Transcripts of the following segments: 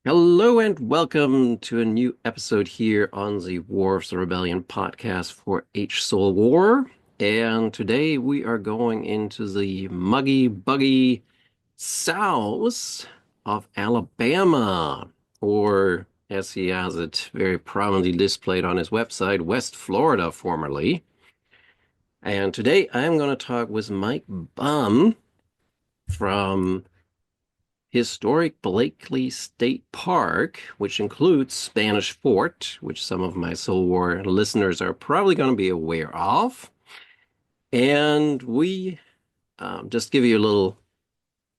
Hello and welcome to a new episode here on the War of the Rebellion podcast for H Soul War. And today we are going into the muggy, buggy south of Alabama, or as he has it very prominently displayed on his website, West Florida formerly. And today I'm going to talk with Mike Bunn from Historic Blakely State Park, which includes Spanish Fort, which some of my Civil War listeners are probably going to be aware of. And we just give you a little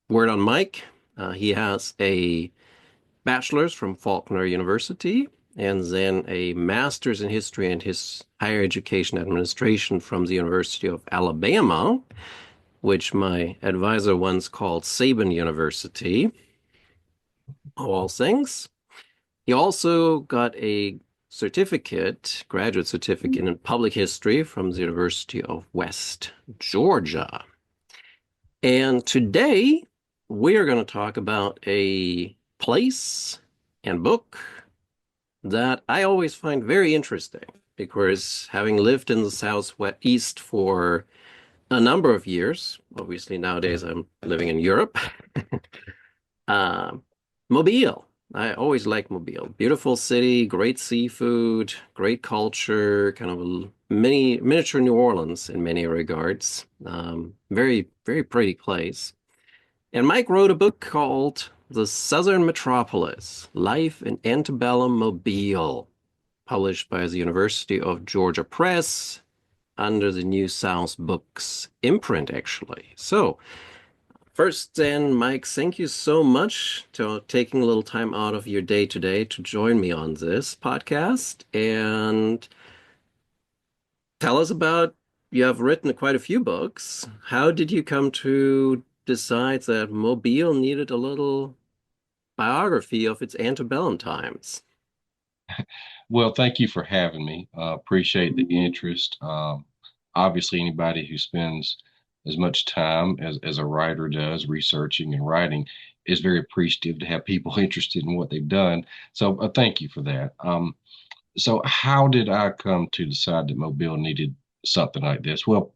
word on Mike. He has a bachelor's from Faulkner University and then a master's in history and his higher education administration from the University of Alabama, which my advisor once called Sabin University, of all things. He also got a graduate certificate in public history from the University of West Georgia. And today we are going to talk about a place and book that I always find very interesting because having lived in the Southeast for a number of years, obviously nowadays I'm living in Europe. Uh, Mobile. I always like Mobile. Beautiful city, great seafood, great culture, kind of a miniature New Orleans in many regards. Very, very pretty place. And Mike wrote a book called The Southern Metropolis, Life in Antebellum Mobile, published by the University of Georgia Press under the New South Books imprint, actually. So, first, then, Mike, thank you so much for taking a little time out of your day today to join me on this podcast and tell us about you have written quite a few books. How did you come to decide that Mobile needed a little biography of its antebellum times? Well, thank you for having me. Appreciate the interest. Obviously, anybody who spends as much time as a writer does researching and writing is very appreciative to have people interested in what they've done. So, thank you for that. So, how did I come to decide that Mobile needed something like this? Well,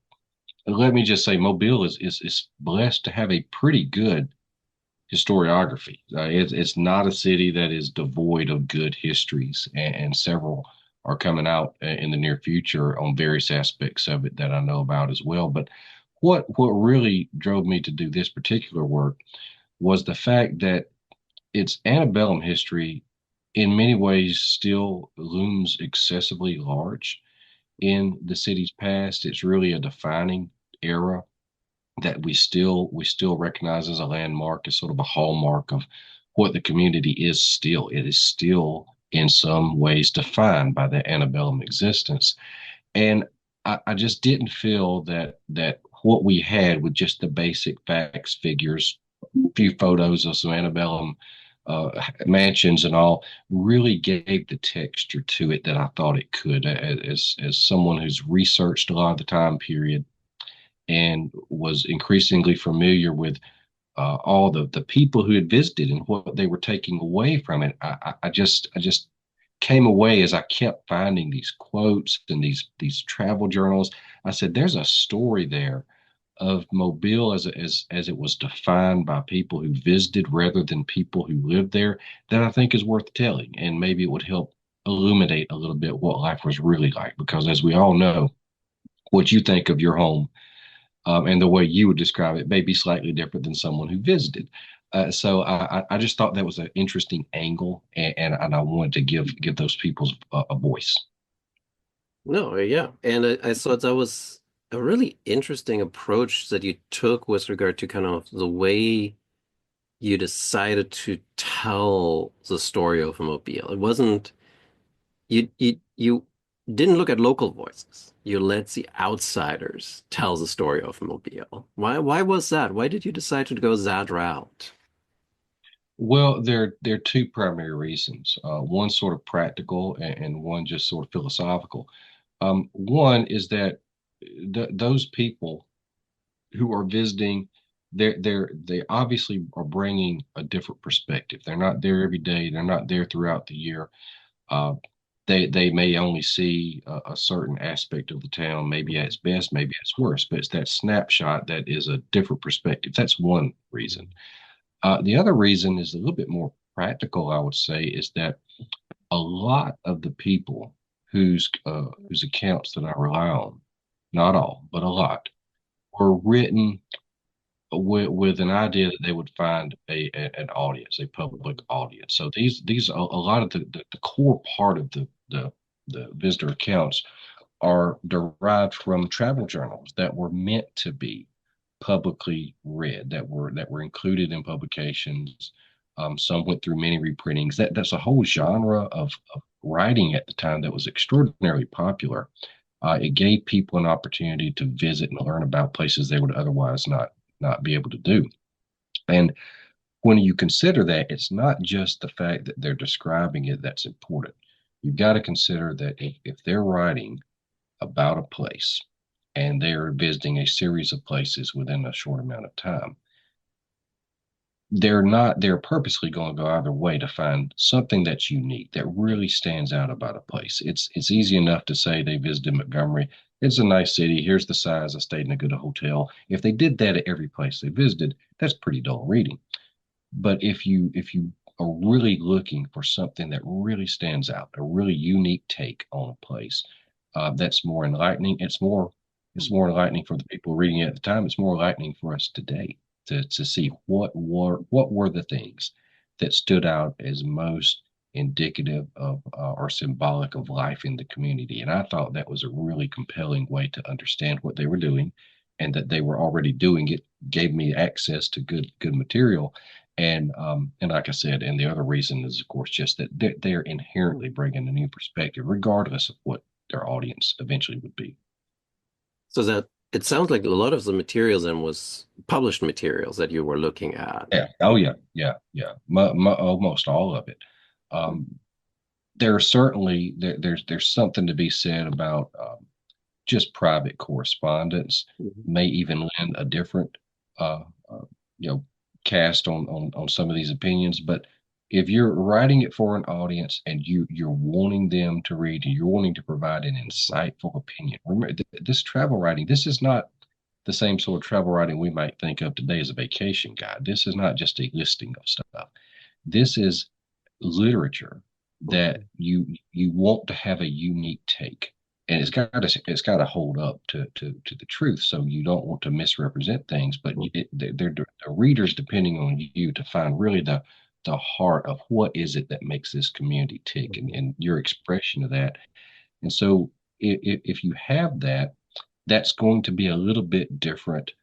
let me just say, Mobile is blessed to have a pretty good historiography. It's not a city that is devoid of good histories, and several are coming out in the near future on various aspects of it that I know about as well. But what really drove me to do this particular work was the fact that its antebellum history, in many ways, still looms excessively large in the city's past. It's really a defining era that we still recognize as a landmark, as sort of a hallmark of what the community is still. It is still in some ways defined by the antebellum existence. And I just didn't feel that what we had with just the basic facts, figures, a few photos of some antebellum mansions and all really gave the texture to it that I thought it could. As someone who's researched a lot of the time period and was increasingly familiar with all the people who had visited and what they were taking away from it. I just came away as I kept finding these quotes and these travel journals. I said, "There's a story there of Mobile as it was defined by people who visited rather than people who lived there that I think is worth telling, and maybe it would help illuminate a little bit what life was really like. Because as we all know, what you think of your home and the way you would describe it may be slightly different than someone who visited. So I just thought that was an interesting angle, and I wanted to give those people a voice. No, yeah. And I thought that was a really interesting approach that you took with regard to kind of the way you decided to tell the story of Mobile. It wasn't you didn't look at local voices. You let the outsiders tell the story of Mobile. Why was that? Why did you decide to go that route? Well, there are two primary reasons. One sort of practical, and one just sort of philosophical. One is that those people who are visiting they obviously are bringing a different perspective. They're not there every day. They're not there throughout the year. Uh, they may only see a certain aspect of the town, maybe at its best, maybe at its worst, but it's that snapshot that is a different perspective. That's one reason. The other reason is a little bit more practical, I would say, is that a lot of the people whose accounts that I rely on, not all, but a lot, were written with an idea that they would find an audience, a public audience. So these a lot of the core part of the visitor accounts are derived from travel journals that were meant to be publicly read, that were included in publications. Some went through many reprintings. That's a whole genre of writing at the time that was extraordinarily popular. It gave people an opportunity to visit and learn about places they would otherwise not be able to do. And when you consider that, it's not just the fact that they're describing it that's important. You've got to consider that if they're writing about a place and they're visiting a series of places within a short amount of time, they're purposely going to go either way to find something that's unique, that really stands out about a place. It's easy enough to say they visited Montgomery. It's a nice city. Here's the size. I stayed in a good hotel. If they did that at every place they visited, that's pretty dull reading. But if you are really looking for something that really stands out, a really unique take on a place, that's more enlightening. It's more enlightening for the people reading it at the time. It's more enlightening for us today to see what were the things that stood out as most indicative of or symbolic of life in the community. And I thought that was a really compelling way to understand what they were doing, and that they were already doing it gave me access to good material. And like I said, and the other reason is, of course, just that they're inherently bringing a new perspective, regardless of what their audience eventually would be. So that it sounds like a lot of the materials then was published materials that you were looking at. Yeah. Oh, yeah. Yeah. Yeah. Almost all of it. Um, there's something to be said about just private correspondence. Mhm. May even lend a different uh, uh, you know cast on some of these opinions. But if you're writing it for an audience and you're wanting them to read and you're wanting to provide an insightful opinion, remember this travel writing. This is not the same sort of travel writing we might think of today as a vacation guide. This is not just a listing of stuff. This is literature that Mhm. you want to have a unique take, and it's got to hold up to the truth. So you don't want to misrepresent things, but the readers depending on you to find really the heart of what is it that makes this community tick, and, Mhm. and your expression of that. And so if you have that, that's going to be a little bit different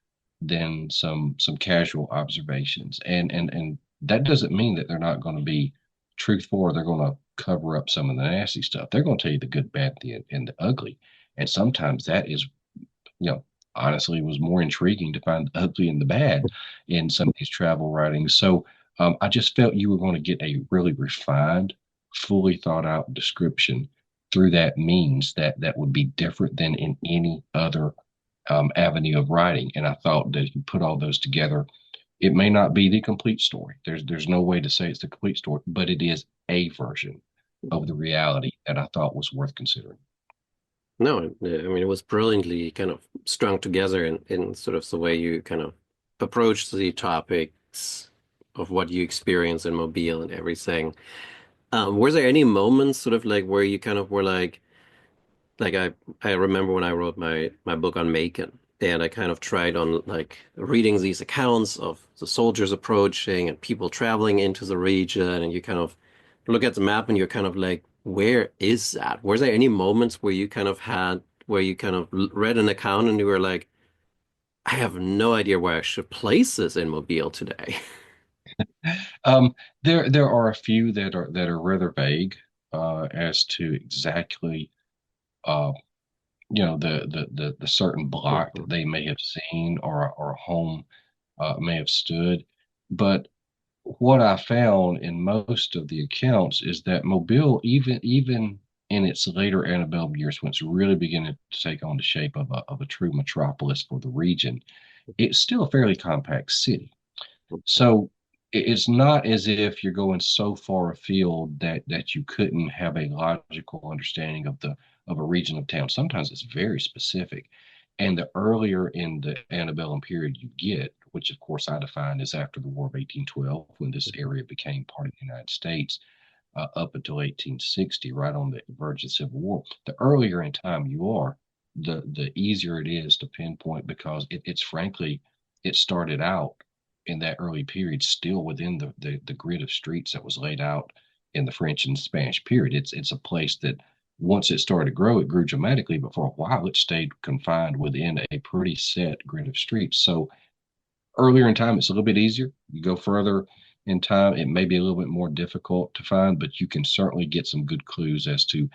than some casual observations. And that doesn't mean that they're not going to be truthful or they're going to cover up some of the nasty stuff. They're going to tell you the good, bad, and the ugly. And sometimes that is, you know, honestly, was more intriguing to find the ugly and the bad in some of these travel writings. So I just felt you were going to get a really refined, fully thought out description through that means that would be different than in any other avenue of writing. And I thought that if you put all those together, it may not be the complete story. There's no way to say it's the complete story, but it is a version of the reality that I thought was worth considering. No, I mean it was brilliantly kind of strung together in sort of the way you kind of approached the topics of what you experience in Mobile and everything. Were there any moments sort of like where you kind of were like I remember when I wrote my book on Macon, and I kind of tried on like reading these accounts of the soldiers approaching and people traveling into the region, and you kind of look at the map and you're kind of like, where is that? Were there any moments where you kind of had where you kind of read an account and you were like, I have no idea where I should place this in Mobile today? Um, there are a few that are rather vague as to exactly uh, the certain block Mhm. that they may have seen or a home may have stood. But what I found in most of the accounts is that Mobile, even in its later antebellum years, when it's really beginning to take on the shape of a true metropolis for the region, it's still a fairly compact city. So it's not as if you're going so far afield that you couldn't have a logical understanding of a region of town. Sometimes it's very specific. And the earlier in the antebellum period you get, which of course I define as after the War of 1812, when this area became part of the United States, up until 1860, right on the verge of the Civil War. The earlier in time you are, the easier it is to pinpoint because it's frankly, it started out in that early period still within the grid of streets that was laid out in the French and Spanish period. It's a place that once it started to grow, it grew dramatically, but for a while it stayed confined within a pretty set grid of streets. So earlier in time, it's a little bit easier. You go further in time, it may be a little bit more difficult to find, but you can certainly get some good clues as to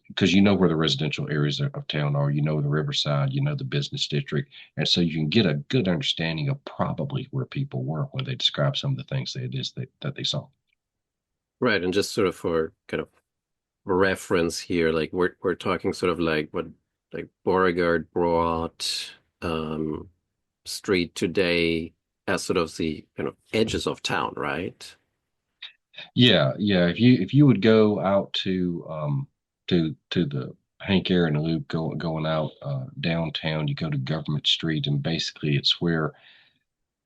because you know where the residential areas of town are, you know the riverside, you know the business district, and so you can get a good understanding of probably where people were when they describe some of the things that it is that they saw. Right, and just sort of for kind of reference here, like we're talking sort of like what like Beauregard Broad um Street today as sort of the kind of edges of town, right? Yeah, yeah. If you would go out to the Hank Aaron Loop going out downtown, you go to Government Street, and basically it's where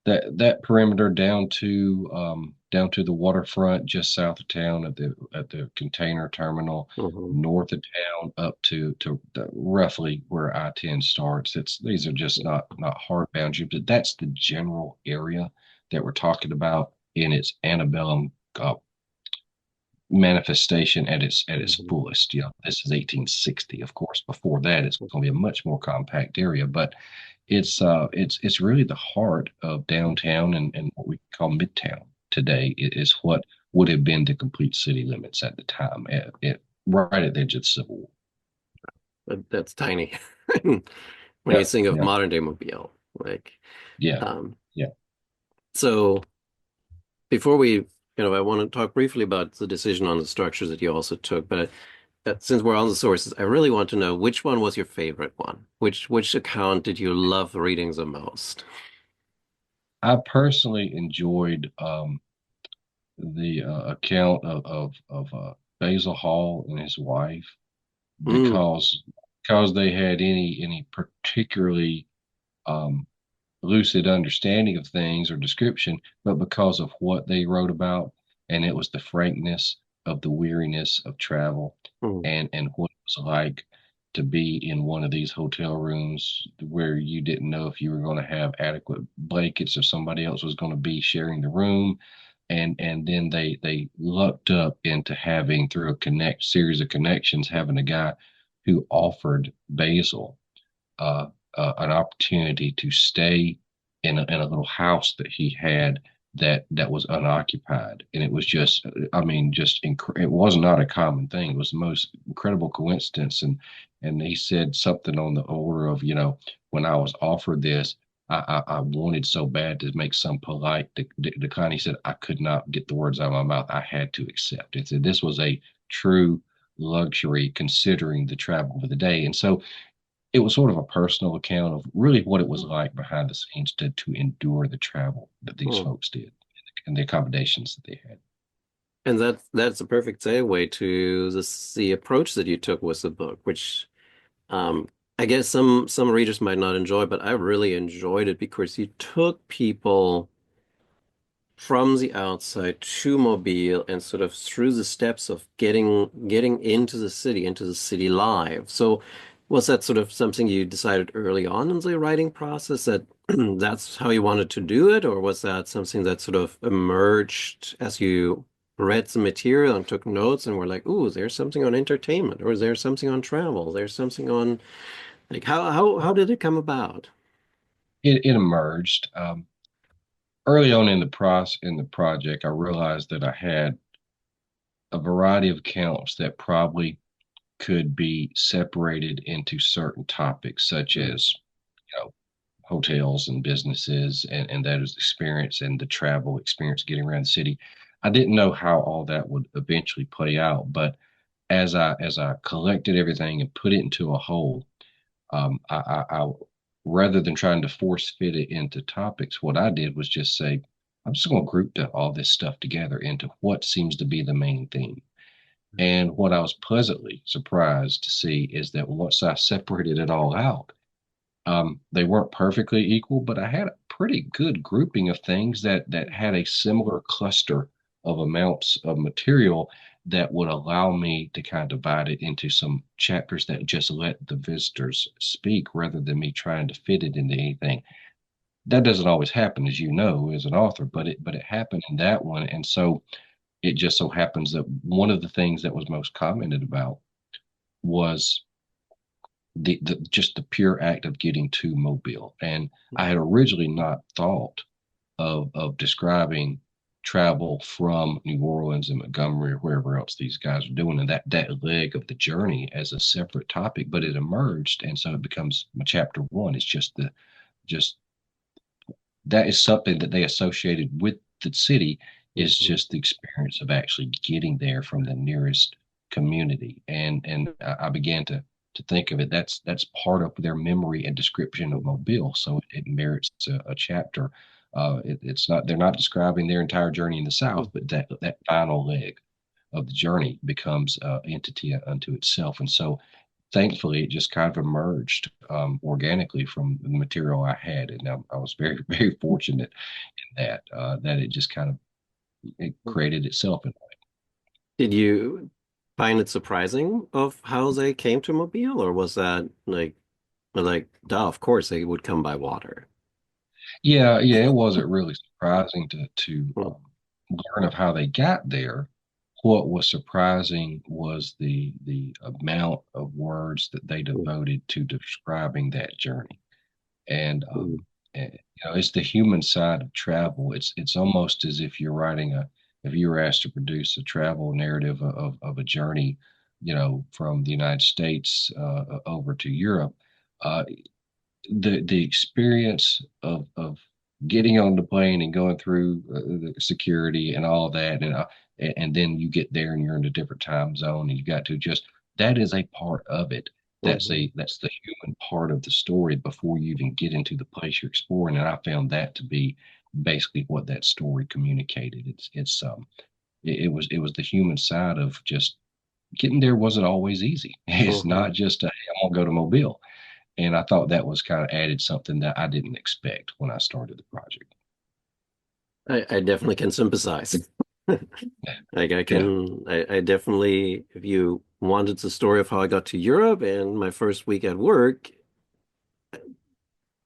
that perimeter down to the waterfront just south of town at the container terminal, Hmm. north of town up to roughly where I-10 starts. It's these are just not hard boundaries, but that's the general area that we're talking about in its antebellum manifestation at its Hmm. fullest. You know, this is 1860, of course. Before that, it's going to be a much more compact area, but it's really the heart of downtown and what we call midtown today is what would have been the complete city limits at the time, right at the edge of the Civil War. That's tiny. When you Yeah, think of yeah, modern day Mobile, like yeah, um yeah. so before we I want to talk briefly about the decision on the structures that you also took, but since we're on the sources, I really want to know which one was your favorite one? Which account did you love reading the most? I personally enjoyed the account of Basil Hall and his wife Mm. because they had any particularly um, lucid understanding of things or description, but because of what they wrote about, and it was the frankness of the weariness of travel, Mm. and what it was like to be in one of these hotel rooms where you didn't know if you were going to have adequate blankets or somebody else was going to be sharing the room, and then they lucked up into having through a connect series of connections having a guy who offered Basil an opportunity to stay in a little house that he had that was unoccupied, and it was just, I mean, it was not a common thing. It was the most incredible coincidence, and he said something on the order of, you know, when I was offered this. I wanted so bad to make some polite decline. He said I could not get the words out of my mouth. I had to accept it. So this was a true luxury considering the travel of the day. And so it was sort of a personal account of really what it was like behind the scenes to endure the travel that these Mm. folks did and the accommodations that they had. And that's a perfect segue to the approach that you took with the book, which um, I guess some readers might not enjoy, but I really enjoyed it because you took people from the outside to Mobile and sort of through the steps of getting into the city live. So was that sort of something you decided early on in the writing process that that's how you wanted to do it, or was that something that sort of emerged as you read the material and took notes and were like, "Ooh, there's something on entertainment, or is there something on travel? There's something on like how did it come about?" It emerged early on in the project. I realized that I had a variety of accounts that probably could be separated into certain topics, such Mm. as hotels and businesses, and that is experience and the travel experience getting around the city. I didn't know how all that would eventually play out, but as I collected everything and put it into a whole, I rather than trying to force fit it into topics, what I did was just say, I'm just going to group all this stuff together into what seems to be the main theme. And what I was pleasantly surprised to see is that once I separated it all out, they weren't perfectly equal, but I had a pretty good grouping of things that had a similar cluster of amounts of material that would allow me to kind of divide it into some chapters that just let the visitors speak rather than me trying to fit it into anything. That doesn't always happen, as you know, as an author, but it happened in that one. And so it just so happens that one of the things that was most commented about was the just the pure act of getting to Mobile. And I had originally not thought of describing travel from New Orleans and Montgomery or wherever else these guys are doing, and that leg of the journey as a separate topic, but it emerged, and so it becomes my chapter one. It's just that is something that they associated with the city is Mhm. just the experience of actually getting there from the nearest community. And I began to think of it. That's part of their memory and description of Mobile, so it merits a chapter. It's not they're not describing their entire journey in the South, but that final leg of the journey becomes entity unto itself. And so thankfully, it just kind of emerged organically from the material I had, and I was very, very fortunate in that it just kind of it created itself. And Did you find it surprising of how they came to Mobile, or was that like, duh, of course they would come by water? yeah, yeah, it wasn't really surprising to Mm, learn of how they got there. What was surprising was the amount of words that they mm, devoted to describing that journey. And mm, it's the human side of travel. It's almost as if you're writing a if you were asked to produce a travel narrative of a journey, from the United States over to Europe. uh, the experience of getting on the plane and going through the security and all of that, and then you get there and you're in a different time zone, and you got to just that is a part of it. mhm. That's the human part of the story before you even get into the place you're exploring. And I found that to be basically what that story communicated. It was the human side of just getting there wasn't always easy. It's Mhm. not just a, hey, I'm gonna go to Mobile. And I thought that was kind of added something that I didn't expect when I started the project. I definitely can sympathize. Like Yeah. I definitely, if you wanted the story of how I got to Europe and my first week at work,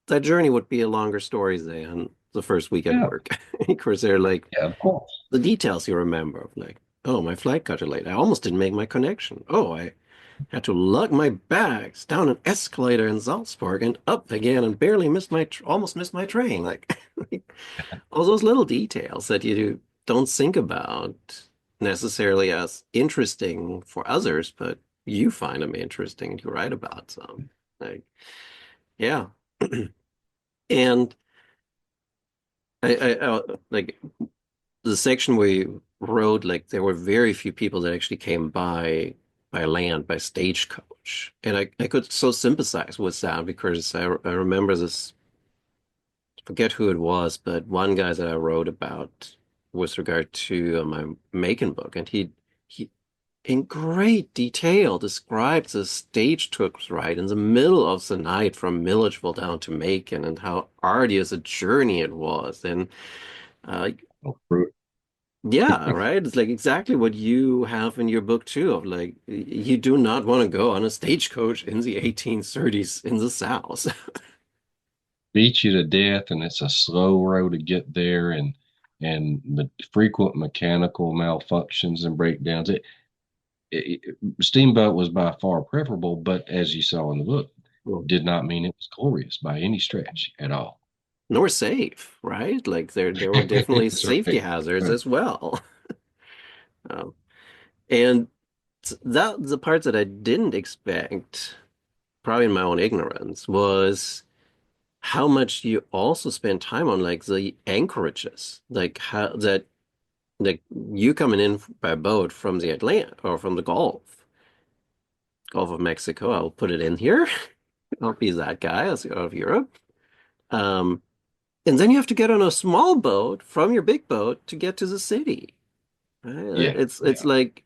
that journey would be a longer story than the first week at Yeah. work. Of course, they're like Yeah, of course. the details you remember of like, oh, my flight got delayed. I almost didn't make my connection. Oh, I had to lug my bags down an escalator in Salzburg and up again and barely missed almost missed my train. Like, like all those little details that you don't think about necessarily as interesting for others, but you find them interesting and you write about some. Like, yeah. And like the section we rode, like there were very few people that actually came by land, by stagecoach. And I could so sympathize with that because I remember this, forget who it was, but one guy that I wrote about with regard to my Macon book, and he in great detail described the stagecoach ride in the middle of the night from Milledgeville down to Macon and how arduous a journey it was. And like, Oh, fruit. yeah, right. It's like exactly what you have in your book too, of like you do not want to go on a stagecoach in the 1830s in the South. Beat you to death, and it's a slow road to get there, and the frequent mechanical malfunctions and breakdowns. Steamboat was by far preferable, but as you saw in the book, Well, did not mean it was glorious by any stretch at all. nor safe, right? Like there were definitely That's safety right. hazards Right. as well. Um, and that the parts that I didn't expect, probably in my own ignorance, was how much you also spend time on like the anchorages, like how that like you coming in by boat from the Atlantic or from the Gulf of Mexico. I'll put it in here. I'll be that guy. Let's go out of Europe. Um, and then you have to get on a small boat from your big boat to get to the city. Right? Yeah, It's yeah, like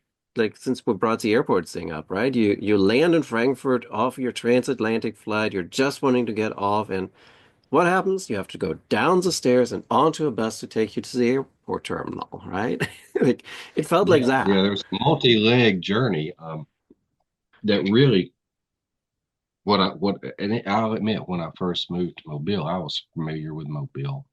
since we brought the airport thing up, right? You land in Frankfurt off your transatlantic flight. You're just wanting to get off, and what happens? You have to go down the stairs and onto a bus to take you to the airport terminal, right? Like it felt like yeah, yeah. that. There was a multi-leg journey that really I'll admit when I first moved to Mobile, I was familiar with Mobile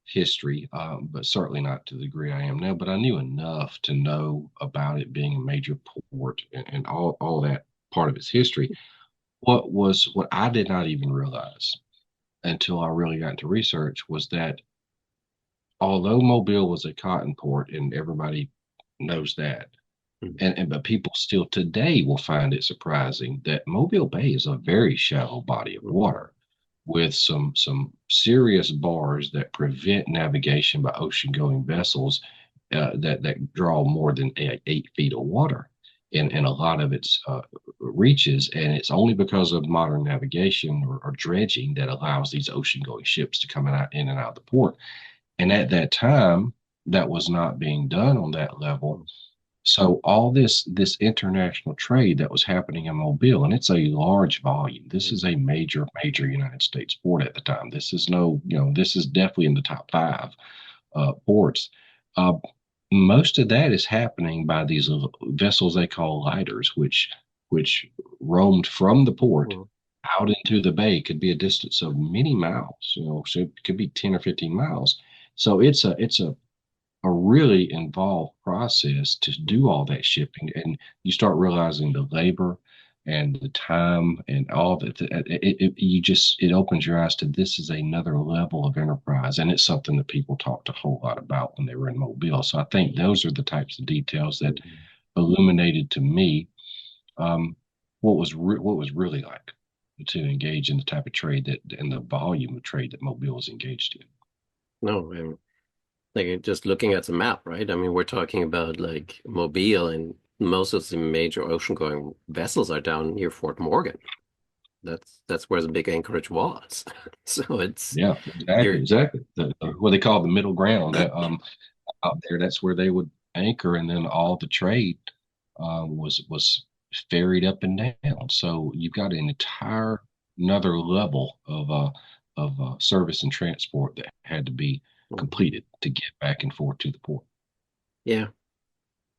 history, but certainly not to the degree I am now. But I knew enough to know about it being a major port and all that part of its history. What I did not even realize until I really got into research was that although Mobile was a cotton port and everybody knows that, and but people still today will find it surprising that Mobile Bay is a very shallow body of Mhm. water with some serious bars that prevent navigation by ocean going vessels that draw more than 8 feet of water in a lot of its reaches, and it's only because of modern navigation or dredging that allows these ocean going ships to come in and out of the port. And at that time, that was not being done on that level, so all this international trade that was happening in Mobile, and it's a large volume. This is a major United States port at the time. This is no, this is definitely in the top five ports. Uh, Most of that is happening by these vessels they call lighters, which roamed from the port Mhm. out into the bay. Could be a distance of many miles, so it could be 10 or 15 miles. So it's a really involved process to do all that shipping, and you start realizing the labor and the time and all that it opens your eyes to this is another level of enterprise, and it's something that people talked a whole lot about when they were in Mobile. So I think those are the types of details that illuminated to me what was really like to engage in the type of trade that and the volume of trade that Mobile was engaged in. No, like just looking at the map, right? I mean, we're talking about like Mobile, and most of the major ocean-going vessels are down near Fort Morgan. That's where the big anchorage was. So it's Yeah, you're exactly. What they call the middle ground out there. That's where they would anchor, and then all the trade was ferried up and down. So you've got an entire another level of service and transport that had to be Mhm. completed to get back and forth to the port. Yeah.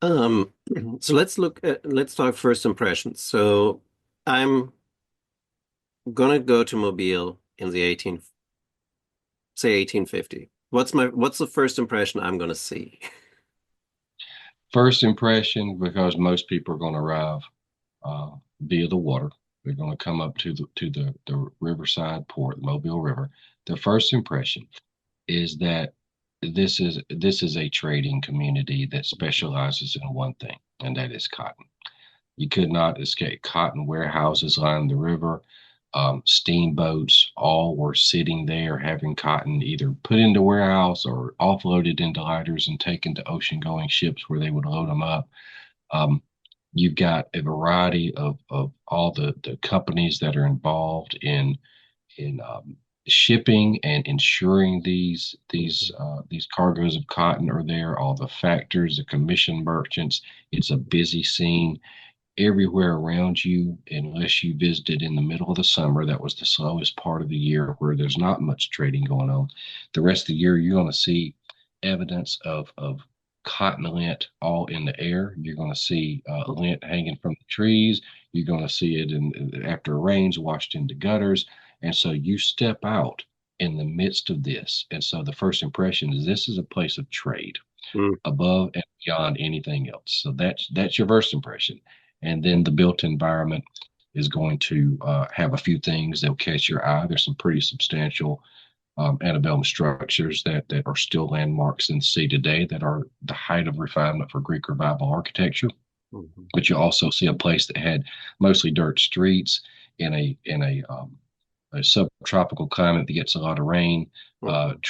Um, so let's talk first impressions. So I'm gonna go to Mobile in the 1850. What's the first impression I'm gonna see? First impression, because most people are going to arrive uh, via the water. They're going to come up to the riverside port, the Mobile River. The first impression is that this is a trading community that specializes in one thing, and that is cotton. You could not escape. Cotton warehouses lined the river. Steamboats all were sitting there having cotton either put into warehouse or offloaded into lighters and taken to ocean going ships where they would load them up. Um, you've got a variety of all the companies that are involved in shipping and ensuring these cargoes of cotton are there. All the factors, the commission merchants. It's a busy scene everywhere around you, unless you visited in the middle of the summer. That was the slowest part of the year where there's not much trading going on. The rest of the year, you're going to see evidence of cotton lint all in the air. You're going to see lint hanging from the trees. You're going to see it after it rains, washed into gutters. And so you step out in the midst of this. And so the first impression is this is a place of trade Mm, above and beyond anything else. So that's your first impression, and then the built environment is going to have a few things that'll catch your eye. There's some pretty substantial antebellum structures that are still landmarks in the city today that are the height of refinement for Greek Revival architecture. mhm. But you also see a place that had mostly dirt streets in a a subtropical climate that gets a lot of rain. Mhm.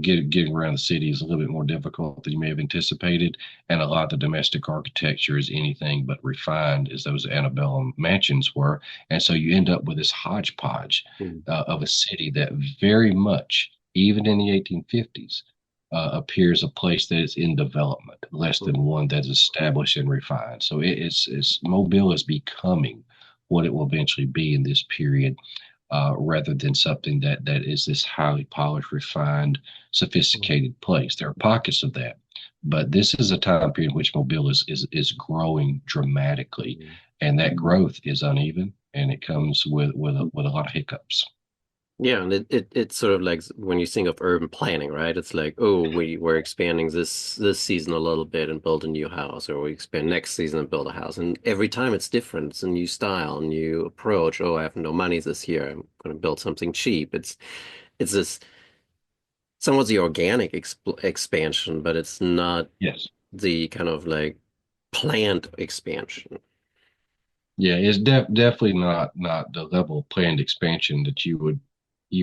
Getting around the city is a little bit more difficult than you may have anticipated, and a lot of the domestic architecture is anything but refined as those antebellum mansions were, and so you end up with this hodgepodge Mhm. of a city that very much, even in the 1850s, appears a place that is in development, less than Mhm. one that is established and refined. So it's Mobile is becoming what it will eventually be in this period, rather than something that is this highly polished, refined, sophisticated place. There are pockets of that, but this is a time period in which Mobile is growing dramatically, Mhm. and that growth is uneven, and it comes with a lot of hiccups. Yeah, and it's sort of like when you think of urban planning, right? It's like, oh, we're expanding this season a little bit and build a new house, or we expand next season and build a house. And every time it's different. It's a new style, a new approach. Oh, I have no money this year. I'm going to build something cheap. It's this somewhat the organic expansion, but it's not Yes. the kind of like planned expansion. Yeah, it's definitely not the level of planned expansion that you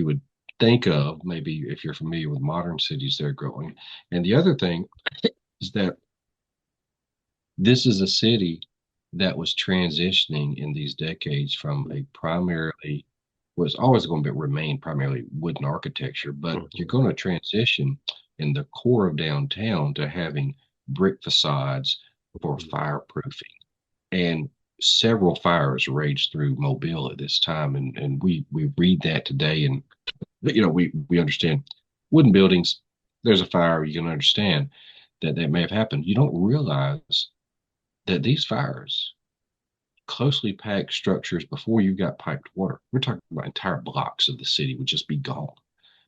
would think of, maybe if you're familiar with modern cities that are growing. And the other thing is that this is a city that was transitioning in these decades from a primarily was always going to remain primarily wooden architecture, but you're Mhm. going to transition in the core of downtown to having brick facades for Mhm. fireproofing. And several fires raged through Mobile at this time, and we read that today, and we understand wooden buildings. There's a fire, you can understand that may have happened. You don't realize that these fires closely packed structures before you got piped water. We're talking about entire blocks of the city would just be gone,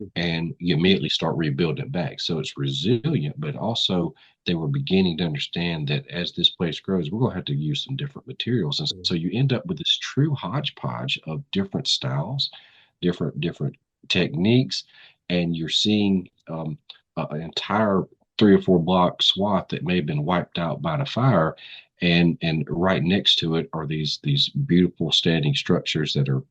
Mhm. and you immediately start rebuilding it back. So it's resilient, but also they were beginning to understand that as this place grows, we're going to have to use some different materials. And so you end up with this true hodgepodge of different styles, different techniques, and you're seeing an entire 3 or 4 block swath that may have been wiped out by the fire. And right next to it are these beautiful standing structures that are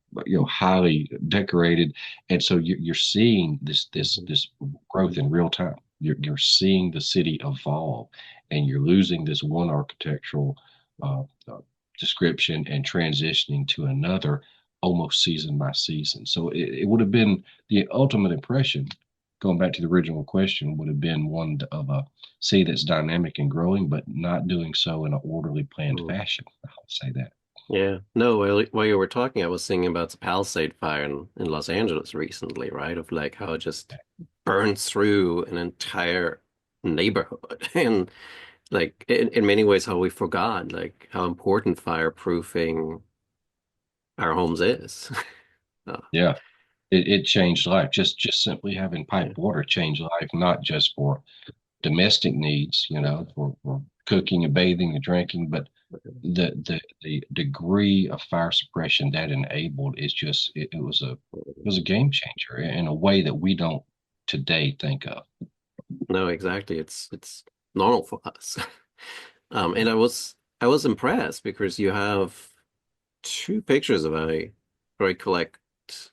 highly decorated, and so you're seeing Mhm. this growth in real time. You're seeing the city evolve, and you're losing this one architectural uh, uh, description and transitioning to another almost season by season. So it would have been the ultimate impression. Going back to the original question, would have been one of a city that's dynamic and growing, but not doing so in an orderly, planned Mhm. fashion. I would say that. Yeah. No, while you were talking, I was thinking about the Palisade fire in Los Angeles recently, right? Of like how it just burned through an entire neighborhood. And like in many ways how we forgot like how important fireproofing our homes is. Uh, Yeah. It changed life. Just simply having yeah. piped water changed life, not just for domestic needs, for cooking and bathing and drinking, but the degree of fire suppression that enabled is just it was a game changer in a way that we don't today think of. No, exactly. It's normal for us. And I was impressed because you have two pictures of a very collect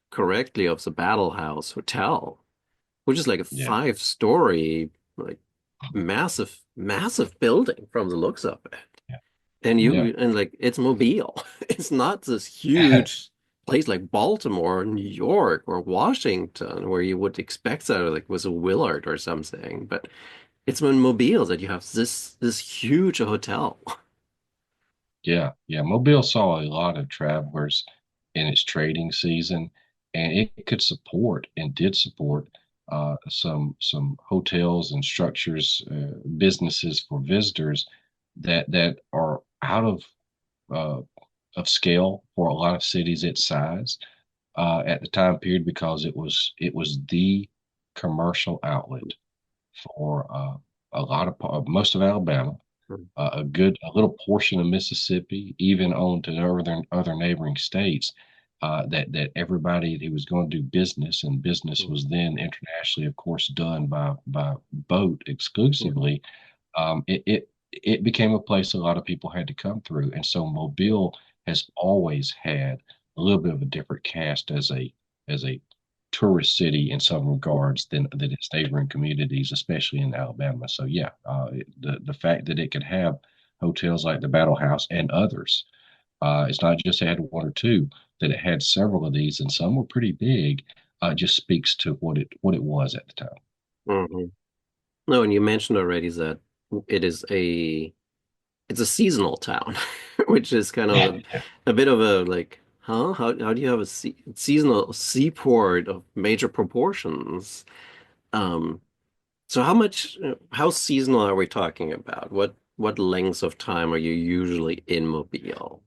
correctly of the Battle House Hotel, which is like a Yeah, 5-story, like massive building from the looks of it. yeah, And yeah. and like it's Mobile. It's not this huge place like Baltimore or New York or Washington where you would expect that like was a Willard or something. But it's in Mobile that you have this huge hotel. Yeah, yeah. Mobile saw a lot of travelers in its trading season, and it could support and did support some hotels and structures, businesses for visitors that are out uh, of scale for a lot of cities its size at the time period, because it was the commercial outlet for a lot of most of Alabama, a little portion of Mississippi, even on to northern other neighboring states. That everybody who was going to do business, and business was then internationally, of course, done by boat exclusively. It became a place a lot of people had to come through, and so Mobile has always had a little bit of a different cast as a tourist city in some regards than its neighboring communities, especially in Alabama. So yeah, the fact that it could have hotels like the Battle House and others, it's not just it had one or two, that it had several of these, and some were pretty big. Just speaks to what it was at the time. Hmm. No, and you mentioned already that it is a it's a seasonal town, which is kind of Yeah. a bit of a like, huh? How do you have a seasonal seaport of major proportions? Um, so how seasonal are we talking about? What lengths of time are you usually in Mobile?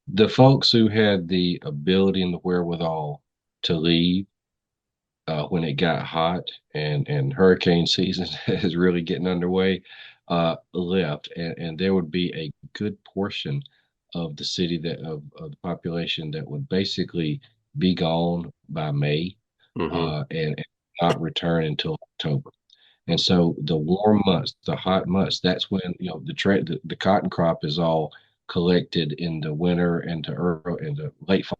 The folks who had the ability and the wherewithal to leave when it got hot and hurricane season is really getting underway, left, and there would be a good portion of the city of the population that would basically be gone by May, Hmm. and not return until October. And so the warm months, the hot months, that's when the cotton crop is all collected in the winter and to early and the late fall.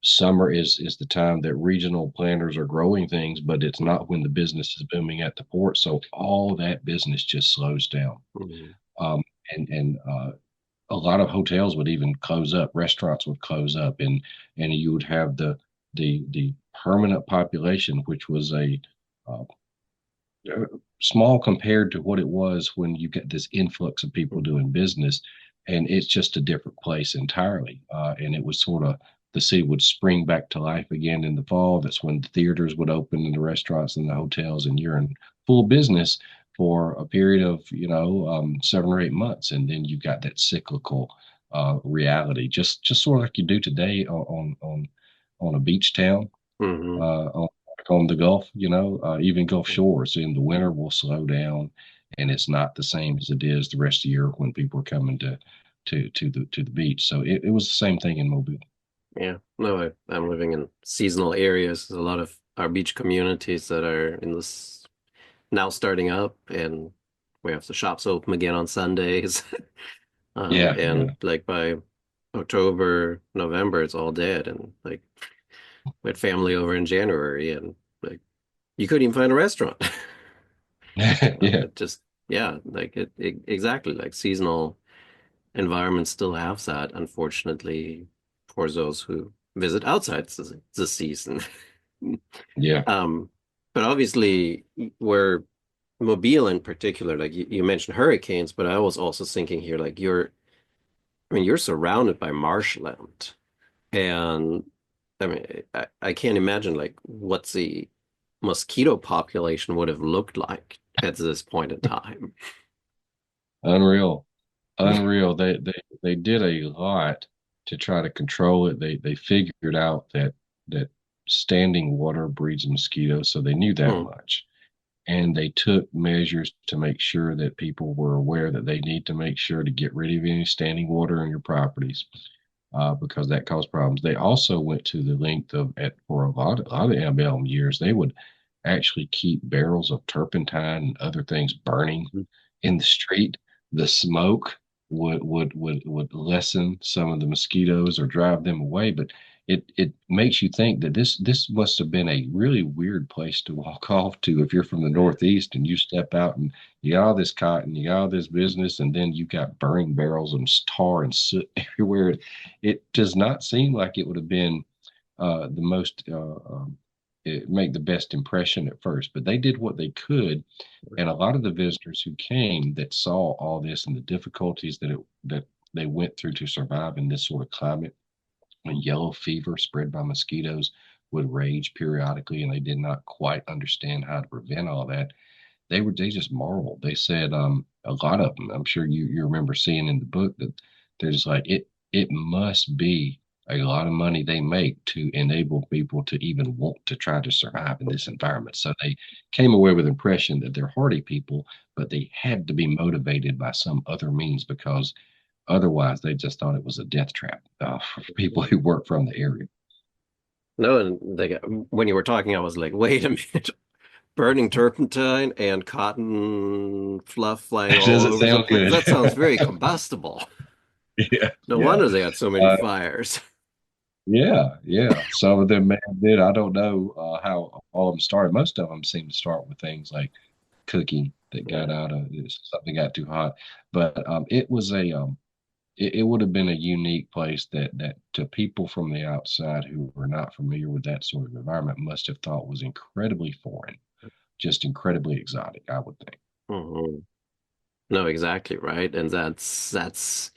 Summer is the time that regional planters are growing things, but it's not when the business is booming at the port. So all that business just slows down. Hmm. Um, and a lot of hotels would even close up, restaurants would close up, and you would have the permanent population, which was a uh, uh, small compared to what it was when you get this influx of people doing business, and it's just a different place entirely. And it was sort of the city would spring back to life again in the fall. That's when the theaters would open and the restaurants and the hotels, and you're in full business for a period of 7 or 8 months, and then you've got that cyclical reality, just sort of like you do today on a beach town Hmm. on the Gulf, even Gulf Shores in the winter will slow down, and it's not the same as it is the rest of the year when people are coming to the beach. So it was the same thing in Mobile. Yeah. No, I'm living in seasonal areas. There's a lot of our beach communities that are in this now starting up, and we have the shops open again on Sundays. Yeah, yeah. And like by October, November, it's all dead. And like we had family over in January, and like you couldn't even find a restaurant. Yeah, It just, yeah, like it exactly like seasonal environments still have that, unfortunately, for those who visit outside the season. yeah. Um, but obviously, where Mobile in particular, like you mentioned hurricanes, but I was also thinking here, like I mean, you're surrounded by marshland, and I mean, I can't imagine like what the mosquito population would have looked like at this point in time. Unreal, unreal. They did a lot to try to control it. They figured out that standing water breeds mosquitoes, so they knew that Hmm. much. And they took measures to make sure that people were aware that they need to make sure to get rid of any standing water on your properties, because that caused problems. They also went to the length of, for a lot of the Antebellum years, they would actually keep barrels of turpentine and other things burning in the street. The smoke would lessen some of the mosquitoes or drive them away, but it makes you think that this must have been a really weird place to walk off to if you're from the Northeast and you step out and you got all this cotton, you got all this business, and then you got burning barrels and tar and soot everywhere. It does not seem like it would have been the most make the best impression at first, but they did what they could, and a lot of the visitors who came that saw all this and the difficulties that they went through to survive in this sort of climate, when yellow fever spread by mosquitoes would rage periodically, and they did not quite understand how to prevent all that. They just marveled. They said a lot of them. I'm sure you remember seeing in the book that they're just like it must be a lot of money they make to enable people to even want to try to survive in this environment. So they came away with the impression that they're hardy people, but they had to be motivated by some other means because otherwise they just thought it was a death trap for people who work from the area. No, and like when you were talking, I was like, wait a minute. burning turpentine and cotton fluff flying It all doesn't over the sound place. good. That sounds very combustible. Yeah, No yeah. wonder they had so many Uh, fires. yeah, yeah. Some of them may have did. I don't know how all of them started. Most of them seem to start with things like cooking that got Yeah. out of something got too hot. But it was it would have been a unique place that to people from the outside who were not familiar with that sort of environment must have thought was incredibly foreign, just incredibly exotic, I would think. Mhm. No, exactly right. And that's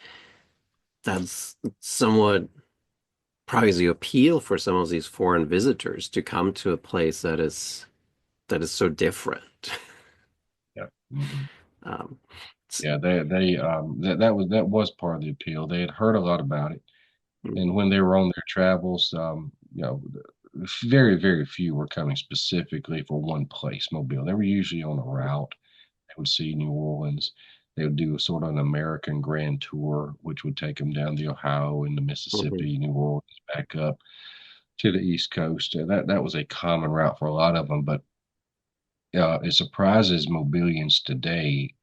somewhat probably the appeal for some of these foreign visitors to come to a place that is so different. Yeah. Mhm. Um, it's- Yeah, that was part of the appeal. They had heard a lot about it, and mhm, when they were on their travels, very few were coming specifically for one place, Mobile. They were usually on a route. They would see New Orleans. They would do a sort of an American grand tour, which would take them down the Ohio into mhm, Mississippi, New Orleans, back up to the East Coast. That was a common route for a lot of them, but it surprises Mobilians today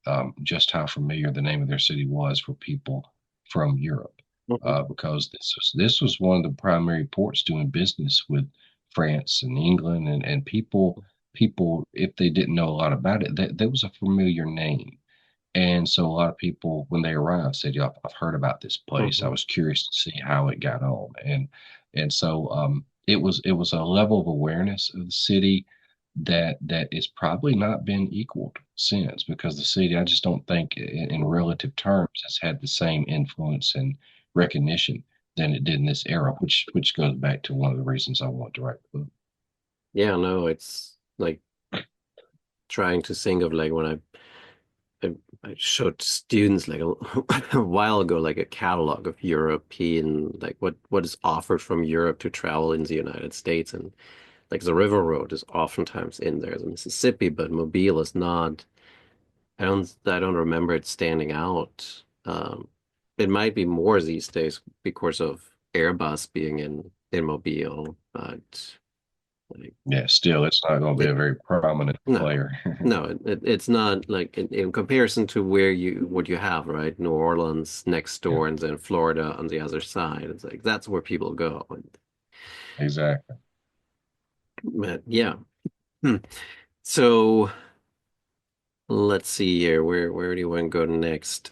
just how familiar the name of their city was for people from Europe, mhm, because this was one of the primary ports doing business with France and England, and people if they didn't know a lot about it, that was a familiar name. And so a lot of people, when they arrived, said, "Yeah, I've heard about this place. I mhm, was curious to see how it got on." And so it was a level of awareness of the city that is probably not been equaled since, because the city, I just don't think, in mhm. relative terms, has had the same influence and recognition than it did in this era, which goes back to one of the reasons I want to write the book. Yeah, no, it's like trying to think of like when I, I showed students like a while ago like a catalog of European like what is offered from Europe to travel in the United States, and like the River Road is oftentimes in there, the Mississippi, but Mobile is not. I don't remember it standing out. It might be more these days because of Airbus being in Mobile, but like Yeah, still, it's not going to be a it, very prominent no, player. no, it's not like in comparison to where you what you have, right? New Orleans next Yeah, door, and then Florida on the other side. It's like that's where people go. exactly. But yeah. Hmm. So let's see here. Where do you want to go next?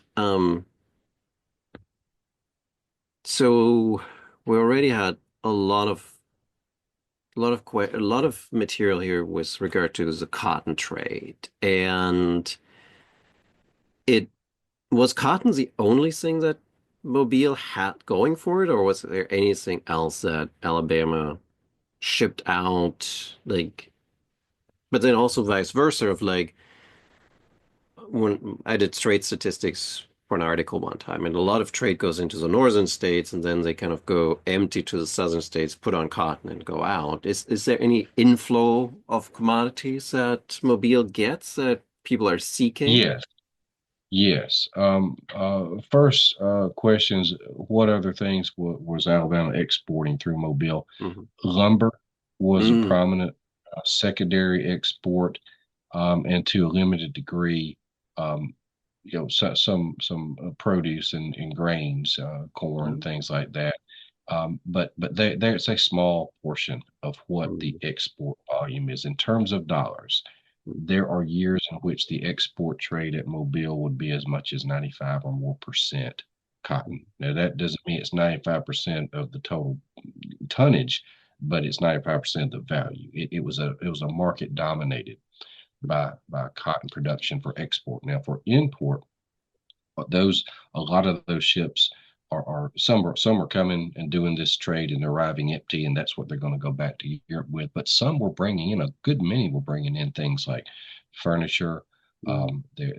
So we already had a lot of a lot of material here with regard to the cotton trade, and it was cotton the only thing that Mobile had going for it, or was there anything else that Alabama shipped out? Like, but then also vice versa of like when I did trade statistics for an article one time, and a lot of trade goes into the northern states, and then they kind of go empty to the southern states, put on cotton, and go out. Is there any inflow of commodities that Mobile gets that people are seeking? Yes. Yes. First questions: what other things was Alabama exporting through Mobile? Hmm. Lumber was a Mm. prominent secondary export, and to a limited degree, um, some produce and grains, corn, Mm. things like that. But there's a small portion of what the Mm. export volume is in terms of dollars. Mm. There are years in which the export trade at Mobile would be as much as 95 or more percent cotton. Now, that doesn't mean it's 95% of the total tonnage, but it's 95% of the value. It was a market dominated by cotton production for export. Now, for import, those a lot of those ships are some are coming and doing this trade and arriving empty, and that's what they're going to go back to Europe with. But some were bringing in, a good many were bringing in things like furniture, Mm. their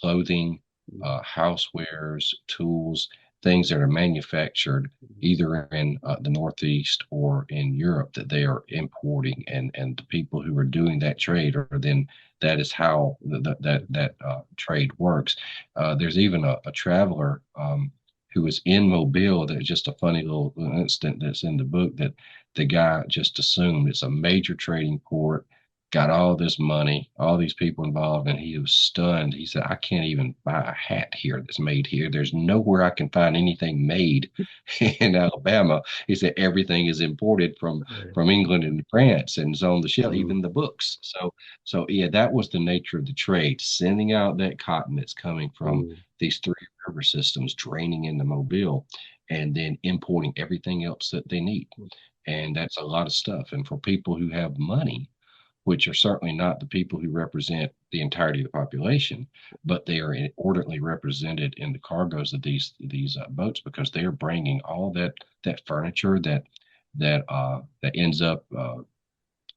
clothing, Mm. housewares, tools, things that are manufactured either in the Northeast or in Europe that they are importing, and the people who are doing that trade are then, that is how that trade works. There's even a traveler who was in Mobile. That's just a funny little incident that's in the book, that the guy just assumed it's a major trading port. got all this money, all these people involved, and he was stunned. He said, I can't even buy a hat here that's made here. There's nowhere I can find anything made in Alabama. He said everything is imported Right. from England and France and it's on the shelf, Mm, even the books. So yeah, that was the nature of the trade, sending out that cotton that's coming from mm, these three river systems, draining into Mobile, and then importing everything else that they need. And that's a lot of stuff. And for people who have money, which are certainly not the people who represent the entirety of the population, but they are inordinately represented in the cargoes of these boats because they are bringing all that furniture that ends up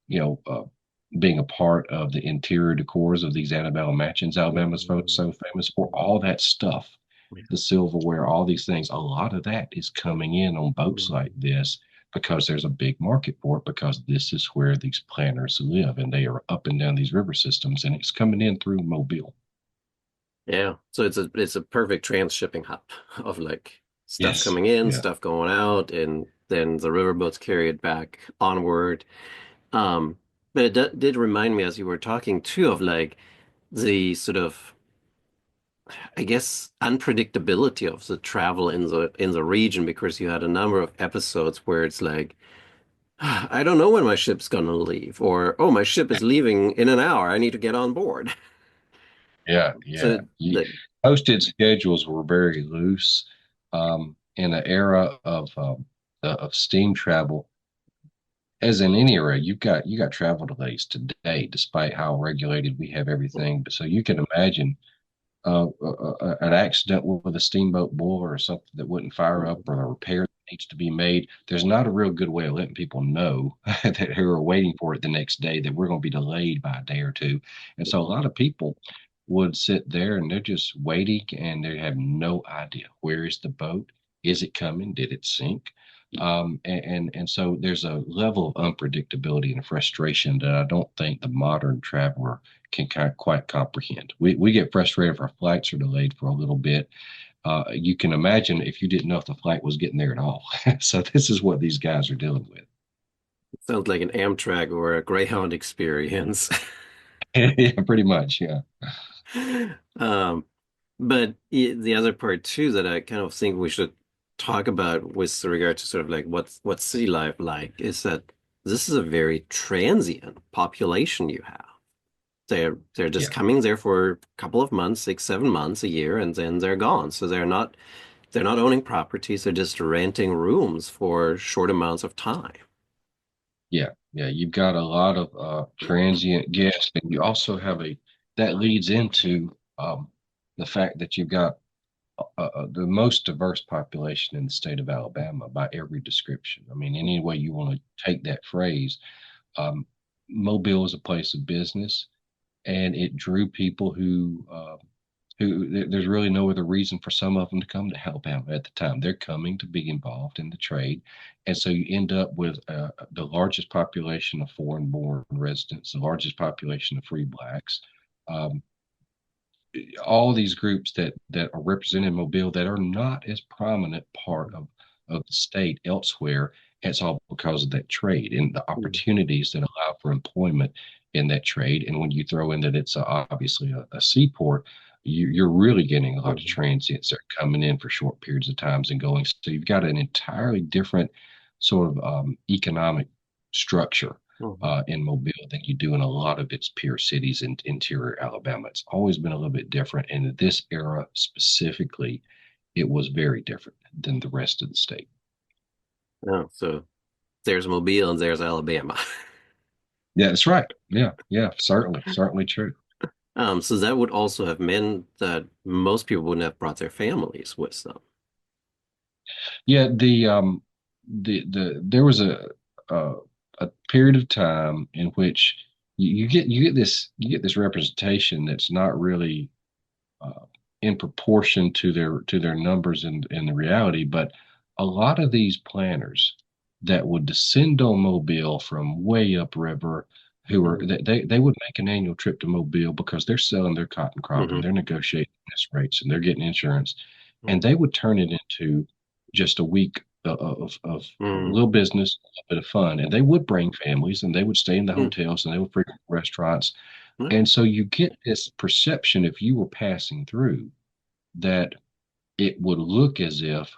you know being a part of the interior decors of these Antebellum mansions. Alabama's mm, so famous for all that stuff, the silverware, all these things. A lot of that is coming in on boats like mm. this because there's a big market for it because this is where these planters live and they are up and down these river systems and it's coming in through Mobile. Yeah. So it's a perfect transshipping hub of like stuff Yes. coming in, Yeah. stuff going out, and then the riverboats carry it back onward. Um, but it did remind me as you were talking too of like the sort of, I guess, unpredictability of the travel in the region because you had a number of episodes where it's like, I don't know when my ship's gonna leave, or oh, my ship is leaving in an hour. I need to get on board. Yeah. So Yeah. You, like, posted schedules were very loose in the era of steam travel. As in any era, you got travel delays today, despite how regulated we have everything. So you can imagine an accident with a steamboat boiler or something that wouldn't fire up or a repair that needs to be made. There's not a real good way of letting people know that who are waiting for it the next day that we're going to be delayed by a day or two. And so a lot of people would sit there and they're just waiting and they have no idea where is the boat? Is it coming? Did it sink? And so there's a level of unpredictability and frustration that I don't think the modern traveler can quite comprehend. We get frustrated if our flights are delayed for a little bit. You can imagine if you didn't know if the flight was getting there at all. So this is what these guys are dealing with. sounds like an Amtrak or a Greyhound experience. Yeah, pretty much. Yeah. Um, but the other part too that I kind of think we should talk about with regard to sort of like what's city life like is that this is a very transient population you have. They're just Yeah. coming there for a couple of months, 6, 7 months, a year, and then they're gone. So they're not owning properties, they're just renting rooms for short amounts of time. Yeah. Yeah. You've got a lot of transient guests, and you also have that leads into the fact that you've got the most diverse population in the state of Alabama by every description. I mean, any way you want to take that phrase, um, Mobile is a place of business, and it drew people who there's really no other reason for some of them to come to Alabama at the time. They're coming to be involved in the trade, and so you end up with the largest population of foreign-born residents, the largest population of free blacks. Um, all these groups that are represented in Mobile that are not as prominent part of the state elsewhere. It's all because of that trade and the Mm, opportunities that allow for employment in that trade. And when you throw in that it's obviously a seaport, you're really getting a lot of mhm, transients that are coming in for short periods of times and going. So you've got an entirely different sort of economic structure mhm. in Mobile than you do in a lot of its peer cities in interior Alabama. It's always been a little bit different. And in this era specifically, it was very different than the rest of the state. Oh, so there's Mobile and there's Alabama. Yeah, that's right. Yeah, yeah, certainly, certainly true. So that would also have meant that most people wouldn't have brought their families with them. Yeah, the there was a a period of time in which you get this representation that's not really uh, in proportion to their numbers in the reality. But a lot of these planners that would descend on Mobile from way upriver, who are Mm, they would make an annual trip to Mobile because they're selling their cotton crop and hmm they're negotiating this rates and they're getting insurance, and hmm they would turn it into just a week of a mm little business, a bit of fun, and they would bring families and they would stay in the mm hotels and they would frequent restaurants. Yeah. And so you get this perception if you were passing through that it would look as if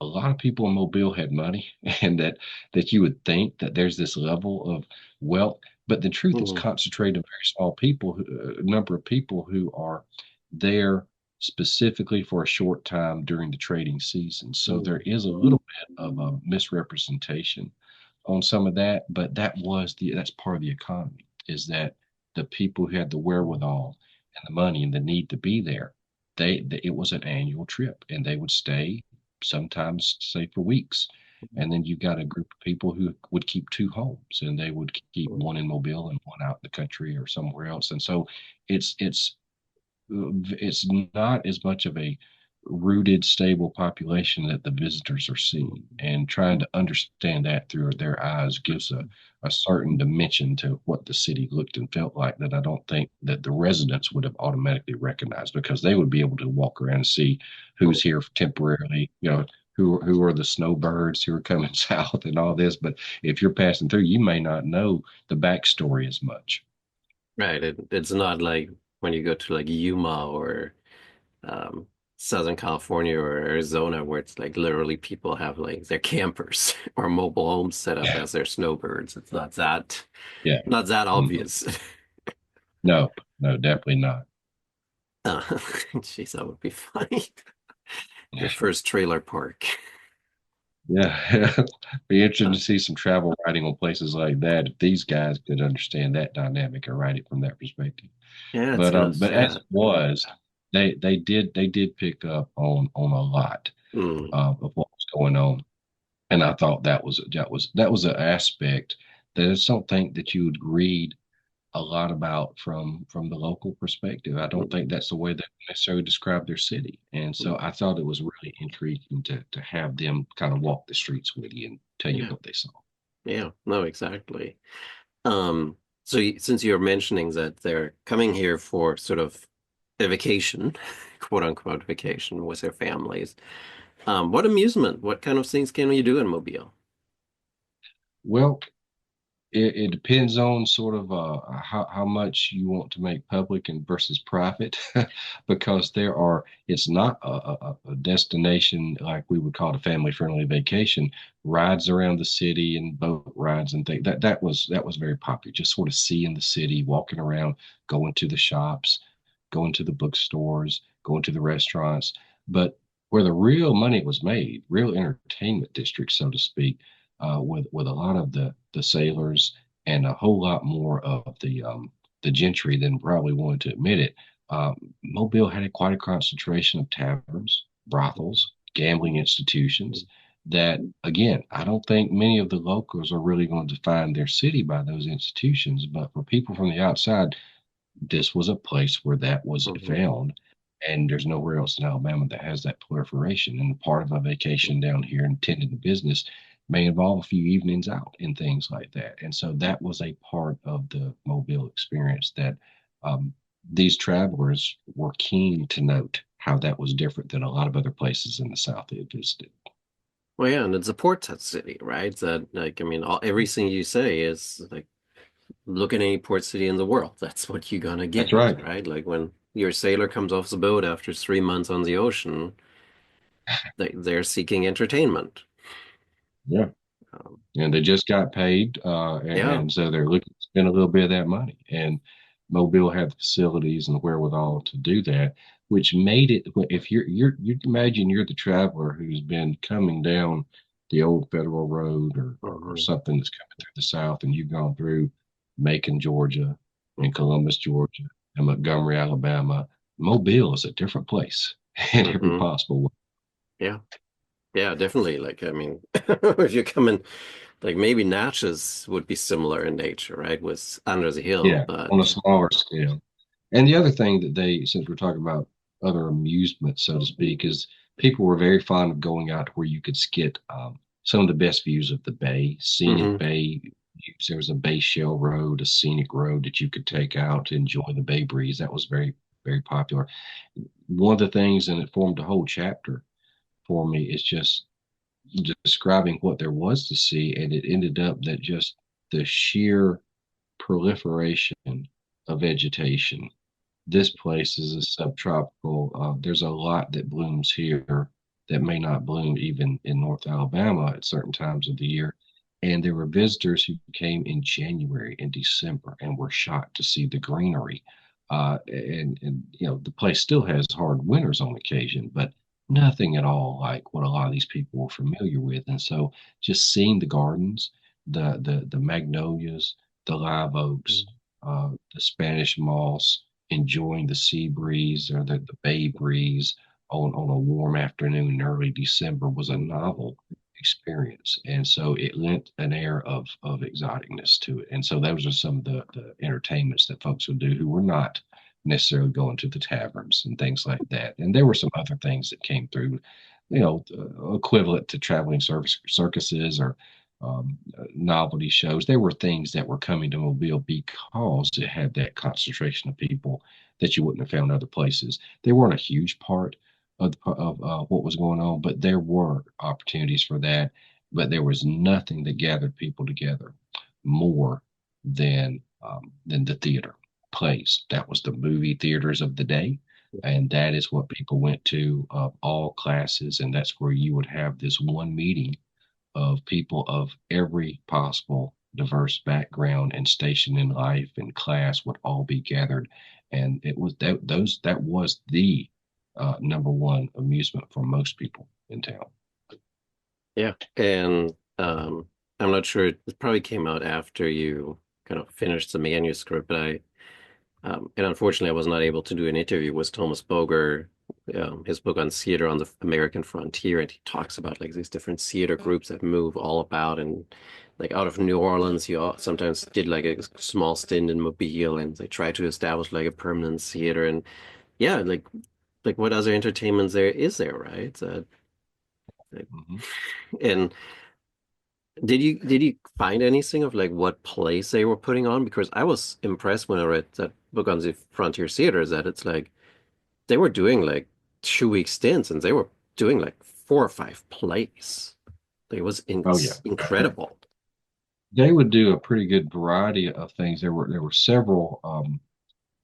a lot of people in Mobile had money and that you would think that there's this level of wealth, but the truth is Mhm. concentrated in very small number of people who are there specifically for a short time during the trading season. So there Mhm. is a little bit of a misrepresentation on some of that, but that's part of the economy is that the people who had the wherewithal and the money and the need to be there, it was an annual trip and they would stay sometimes say for weeks. And then you've got a group of people who would keep two homes and they would keep one in Mobile and one out in the country or somewhere else. And so it's it's it's not as much of a rooted, stable population that the visitors are seeing. And trying to understand that through their eyes gives a certain dimension to what the city looked and felt like that I don't think that the residents would have automatically recognized because they would be able to walk around and see who's here temporarily, who are the snowbirds who are coming south and all this. But if you're passing through, you may not know the backstory as much. Right. It's not like when you go to like Yuma or um, Southern California or Arizona, where it's like literally people have like their campers or mobile homes set up as their snowbirds. It's Yeah. not that Mhm. obvious. No, no, definitely not. Uh, Jeez, that would be funny. Your first trailer park. Yeah, be interesting Uh, to see some travel writing on places like that. If these guys could understand that dynamic and write it from that perspective. yeah, it's But as yeah. it was, they did pick up on a lot Mm, of what was going on, and I thought that was an aspect that I just don't think that you would read a lot about from the local perspective. I don't mm, think that's the way they necessarily describe their city. And so mm. I thought it was really intriguing to have them kind of walk the streets with you and tell you Yeah, what they saw. yeah, no, exactly. So since you're mentioning that they're coming here for sort of a vacation, quote unquote vacation with their families, what amusement, what kind of things can we do in Mobile? Well, it depends on sort of how much you want to make public and versus private, because it's not a destination like we would call it a family friendly vacation. Rides around the city and boat rides and things that was very popular. Just sort of seeing the city, walking around, going to the shops, going to the bookstores, going to the restaurants. But where the real money was made, real entertainment districts, so to speak, with a lot of the sailors and a whole lot more of the gentry than probably wanted to admit it. Mobile had quite a concentration of taverns, brothels, gambling institutions. That again, I don't think many of the locals are really going to define their city by those institutions. But for people from the outside, this was a place where that was Mhm. found. And there's nowhere else in Alabama that has that proliferation. And part of a vacation down here and tending the business may involve a few evenings out and things like that. And so that was a part of the Mobile experience that um, these travelers were keen to note how that was different than a lot of other places in the South they had visited. Well, yeah, and it's a port city, right? That like I mean, everything you say is like look at any port city in the world. That's what you're gonna That's get, right. right? Like when your sailor comes off the boat after 3 months on the ocean, they're seeking entertainment. Yeah. Um, And they just got paid, yeah. and so they're looking to spend a little bit of that money. And Mobile had the facilities and the wherewithal to do that, which made it. If you imagine you're the traveler who's been coming down the old Federal Road or Mhm. something that's coming through the South, and you've gone through Macon, Georgia, and Mhm. Columbus, Georgia, and Montgomery, Alabama. Mobile is a different place in every Mhm. possible way. Yeah. Yeah, definitely. Like, I mean, if you're coming, like maybe Natchez would be similar in nature, right? With under the hill, Yeah, on a but smaller scale. And the other thing that since we're talking about other amusements, so to speak, is people were very fond of going out to where you could get some of the best views of the bay, scenic hmm bay. There was a bay shell road, a scenic road that you could take out to enjoy the bay breeze. That was very, very popular. One of the things, and it formed a whole chapter for me, is just describing what there was to see. And it ended up that just the sheer proliferation of vegetation. This place is a subtropical. There's a lot that blooms here that may not bloom even in North Alabama at certain times of the year. And there were visitors who came in January and December and were shocked to see the greenery. And the place still has hard winters on occasion, but nothing at all like what a lot of these people were familiar with. And so just seeing the gardens, the magnolias, the live oaks, the Spanish moss, enjoying the sea breeze or the bay breeze on a warm afternoon in early December was a novel experience. And so it lent an air of exoticness to it. And so those are some of the entertainments that folks would do who were not necessarily going to the taverns and things like that. And there were some other things that came through, equivalent to traveling circuses or novelty shows. There were things that were coming to Mobile because it had that concentration of people that you wouldn't have found other places. They weren't a huge part of what was going on, but there were opportunities for that. But there was nothing that gathered people together more than the theater plays. That was the movie theaters of the day. And that is what people went to of all classes. And that's where you would have this one meeting of people of every possible diverse background and station in life and class would all be gathered, and it was that was the number one amusement for most people in town. Yeah. And I'm not sure, it probably came out after you kind of finished the manuscript, but and unfortunately I was not able to do an interview with Thomas Boger, his book on theater on the American frontier, and he talks about like these different theater groups that move all about, and like out of New Orleans, sometimes did like a small stint in Mobile, and they try to establish like a permanent theater, and yeah, like what other entertainments there is there, right? Like, Mhm. and did you find anything of like what plays they were putting on? Because I was impressed when I read that book on the Frontier Theaters that it's like they were doing like 2 week stints and they were doing like 4 or 5 plays. Like, it was Oh yeah, incredible. they would do a pretty good variety of things. There were several,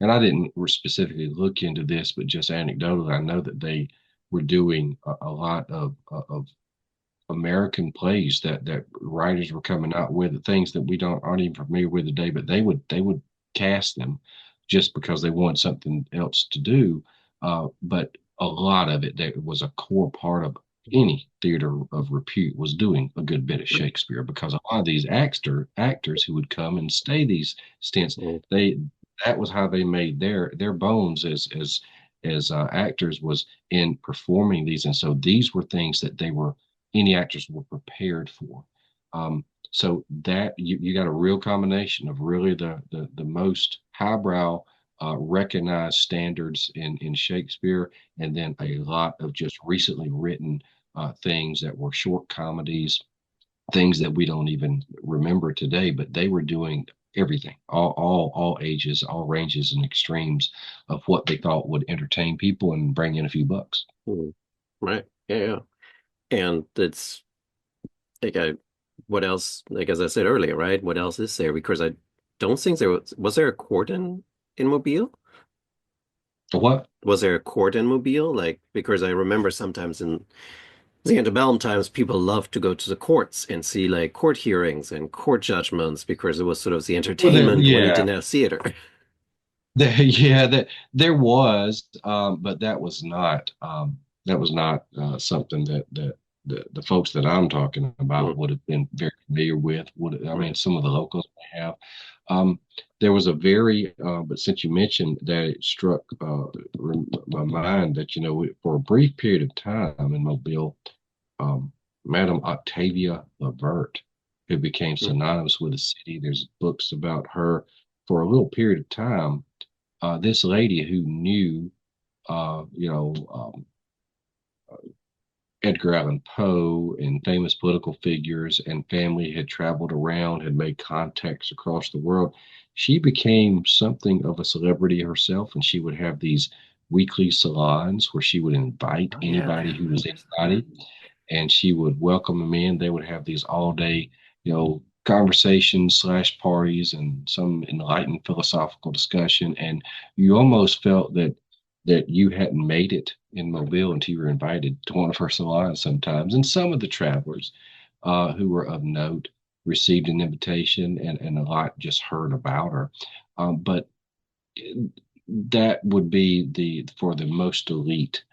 and I didn't specifically look into this, but just anecdotally, I know that they were doing a lot of American plays that writers were coming out with, things that we don't aren't even familiar with today, but they would cast them just because they want something else to do. But a lot of it that was a core part of any theater of repute was doing a good bit of Shakespeare because a lot of these actors who would come and stay these stints, Mm, they that was how they made their bones as actors was in performing these, and so these were things that they were any actors were prepared for. So that you got a real combination of really the most highbrow recognized standards in Shakespeare, and then a lot of just recently written things that were short comedies, things that we don't even remember today, but they were doing everything, all ages, all ranges and extremes of what they thought would entertain people and bring in a few bucks. mm. Right. Yeah, yeah. And it's like what else, like as I said earlier, right? What else is there? Because I don't think was there a court in Mobile? What? Was there a court in Mobile? Like, because I remember sometimes in the antebellum times, people loved to go to the courts and see like court hearings and court judgments because it was sort of the Well, entertainment when you yeah, didn't have theater. Yeah, that there was, but that was not something that the folks that I'm talking about Mm, would have been very familiar with. Would I mean right. some of the locals may have. Um, there was a very, but since you mentioned that, it struck my mind that for a brief period of time in Mobile, um, Madame Octavia Lavert, who became Mm, synonymous with the city. There's books about her for a little period of time. This lady who knew, uh, you know, um, Edgar Allan Poe and famous political figures and family had traveled around, had made contacts across the world. She became something of a celebrity herself, and she would have these weekly salons where she would invite oh yeah, I anybody who was remember. anybody, and she would welcome them in. They would have these all day, you know, conversations slash parties and some enlightened philosophical discussion, and you almost felt that you hadn't made it in Mobile until you were invited to one of her salons sometimes. And some of the travelers who were of note received an invitation, and a lot just heard about her. But that would be the for the most elite.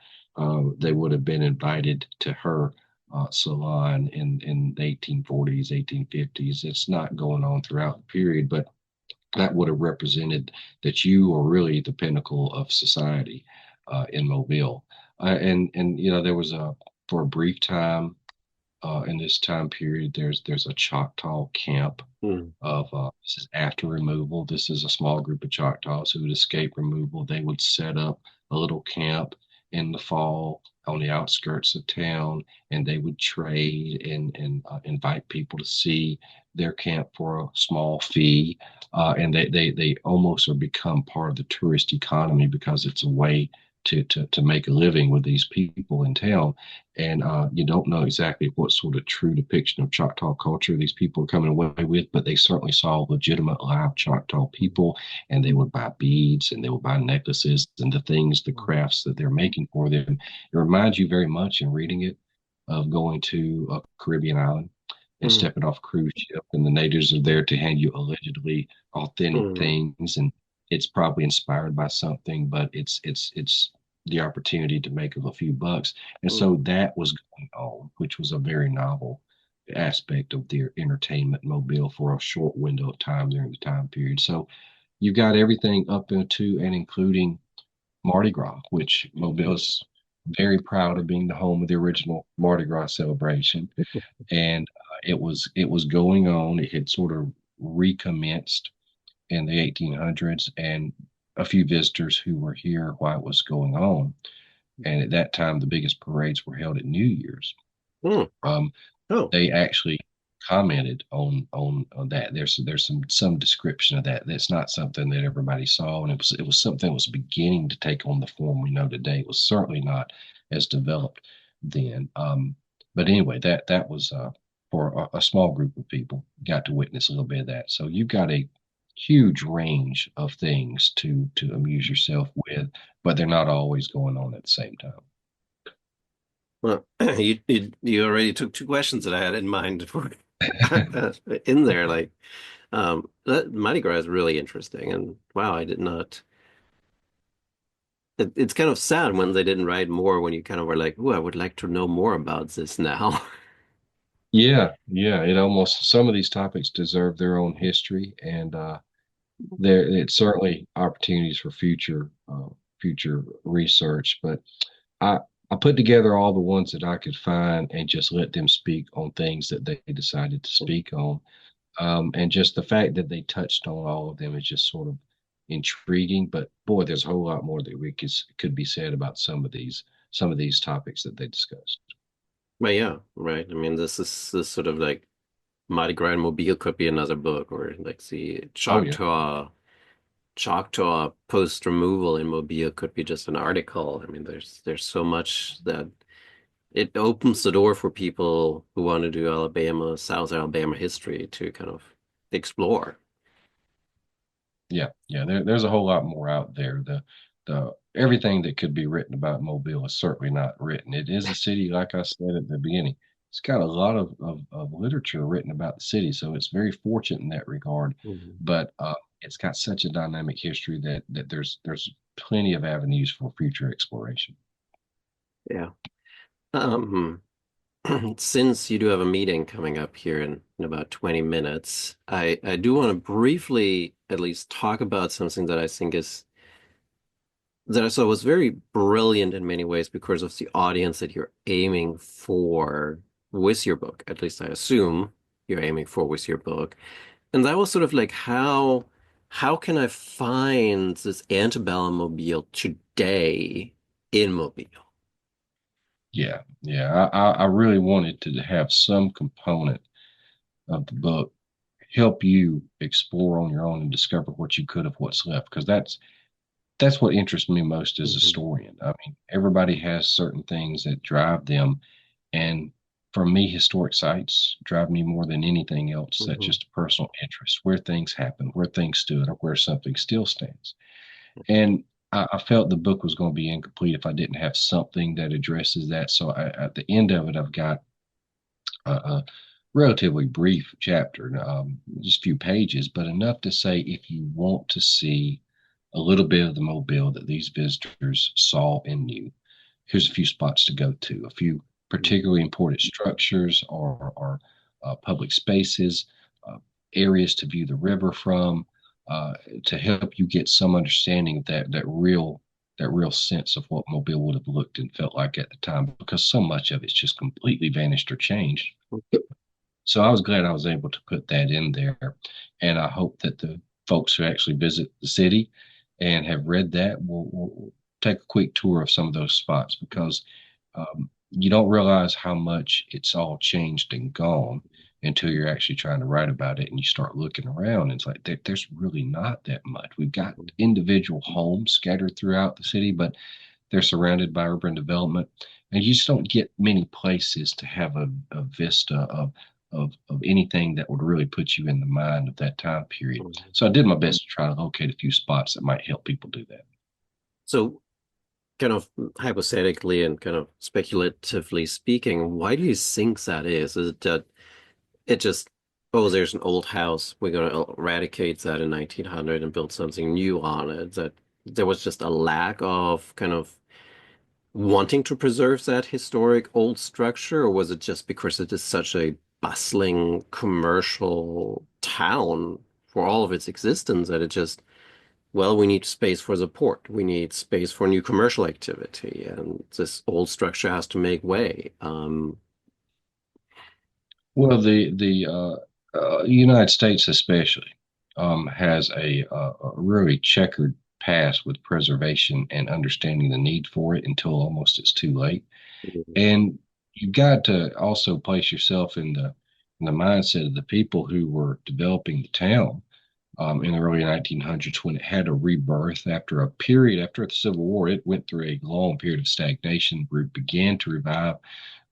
They would have been invited to her salon in the 1840s, 1850s. It's not going on throughout the period, but that would have represented that you were really the pinnacle of society in Mobile. And there was a for a brief time in this time period. There's a Choctaw camp Mm. of this is after removal. This is a small group of Choctaws who would escape removal. They would set up a little camp in the fall on the outskirts of town, and they would trade and invite people to see their camp for a small fee. And they almost are become part of the tourist economy because it's a way to make a living with these people in town. And you don't know exactly what sort of true depiction of Choctaw culture these people are coming away with, but they certainly saw legitimate live Choctaw people, and they would buy beads and they would buy necklaces and the things, the crafts that they're making for them. It reminds you very much in reading it of going to a Caribbean island and Mm. stepping off a cruise ship, and the natives are there to hand you allegedly authentic Mm. things, and it's probably inspired by something, but it's the opportunity to make a few bucks. And Mm. so that was going on, which was a very novel aspect of their entertainment mobile for a short window of time during the time period. So you've got everything up into and including Mardi Gras, which Mobile is very proud of being the home of the original Mardi Gras celebration. And it was going on. It had sort of recommenced in the 1800s, and a few visitors who were here while it was going on. And at that time, the biggest parades were held at New Year's. Mm. Um, Oh. they actually commented on that. There's some description of that. That's not something that everybody saw, and it was something that was beginning to take on the form we know today. It was certainly not as developed then. But anyway, that was for a small group of people got to witness a little bit of that. So you've got a huge range of things to amuse yourself with, but they're not always going on at the same time. Well, you already took two questions that I had in mind for in there. Like, that Mardi Gras is really interesting, and wow, I did not. It's kind of sad when they didn't write more. When you kind of were like, "Oh, I would like to know more about this now." Yeah, yeah. It almost some of these topics deserve their own history, and there it's certainly opportunities for future research. But I I put together all the ones that I could find and just let them speak on things that they decided to speak on. And just the fact that they touched on all of them is just sort of intriguing. But boy, there's a whole lot more that we could be said about some of these topics that they discussed. But yeah, right. I mean, this sort of like Mardi Gras and Mobile could be another book, or like the Oh yeah, Choctaw post removal in Mobile could be just an article. I mean, there's so much that it opens the door for people who want to do Alabama, South Alabama history to kind of explore. yeah, yeah. There's a whole lot more out there. The everything that could be written about Mobile is certainly not written. It is a city, like I said at the beginning. It's got a lot of literature written about the city, so it's very fortunate in that regard. Mhm. But it's got such a dynamic history that there's plenty of avenues for future exploration. Yeah. Um, since you do have a meeting coming up here in about 20 minutes, I do want to briefly at least talk about something that I think is that I saw was very brilliant in many ways because of the audience that you're aiming for with your book. At least I assume you're aiming for with your book. And that was sort of like how can I find this antebellum mobile today in Mobile? Yeah, yeah. I really wanted to have some component of the book help you explore on your own and discover what you could of what's left, because that's what interests me most as a Mhm. historian. I mean, everybody has certain things that drive them, and for me, historic sites drive me more than anything else. That's Hmm. just a personal interest, where things happen, where things stood, or where something still stands. And I felt the book was going to be incomplete if I didn't have something that addresses that. So at the end of it, I've got a relatively brief chapter, just a few pages, but enough to say if you want to see a little bit of the Mobile that these visitors saw and knew, here's a few spots to go to, a few particularly important structures or public spaces, uh, areas to view the river from, uh, to help you get some understanding of that real sense of what Mobile would have looked and felt like at the time, because so much of it's just completely vanished or changed. So I was glad I was able to put that in there. And I hope that the folks who actually visit the city and have read that will take a quick tour of some of those spots, because you don't realize how much it's all changed and gone until you're actually trying to write about it and you start looking around. And it's like there's really not that much. We've got individual homes scattered throughout the city, but they're surrounded by urban development, and you just don't get many places to have a vista of anything that would really put you in the mind of that time period. Hmm. So I did my best to try to locate a few spots that might help people do that. So, kind of hypothetically and kind of speculatively speaking, why do you think that is? Is it that it just, oh, there's an old house, we're going to eradicate that in 1900 and build something new on it? That there was just a lack of kind of wanting to preserve that historic old structure, or was it just because it is such a bustling commercial town for all of its existence that it just, well, we need space for the port, we need space for new commercial activity, and this old structure has to make way. Well, the United States especially has a really checkered past with preservation and understanding the need for it until almost it's too late. And you've got to also place yourself in the mindset of the people who were developing the town in the early 1900s, when it had a rebirth after a period after the Civil War. It went through a long period of stagnation where it began to revive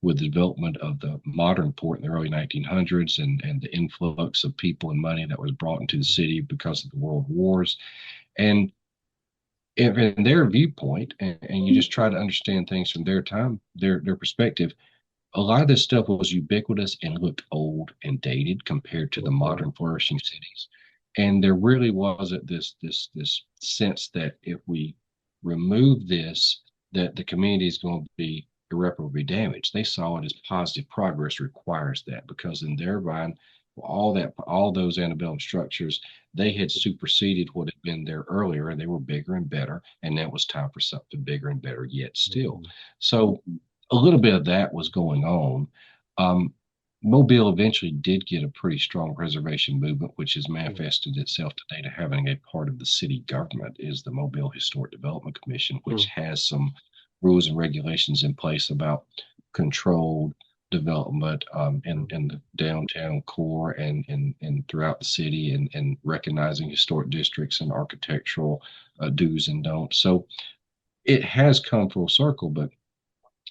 with the development of the modern port in the early 1900s, and the influx of people and money that was brought into the city because of the world wars. And if in their viewpoint, and you just try to understand things from their time, their perspective, a lot of this stuff was ubiquitous and looked old and dated compared to the Mhm. modern flourishing cities. And there really wasn't this sense that if we remove this, that the community is going to be irreparably damaged. They saw it as positive progress requires that, because in their mind, all those antebellum structures, they had superseded what had been there earlier, and they were bigger and better, and now it was time for something bigger and better yet still. Mhm. So a little bit of that was going on. Um, Mobile eventually did get a pretty strong preservation movement, which has manifested itself today to having a part of the city government is the Mobile Historic Development Commission, which Mhm. has some rules and regulations in place about controlled development in the downtown core and throughout the city, and recognizing historic districts and architectural do's and don'ts. So it has come full circle, but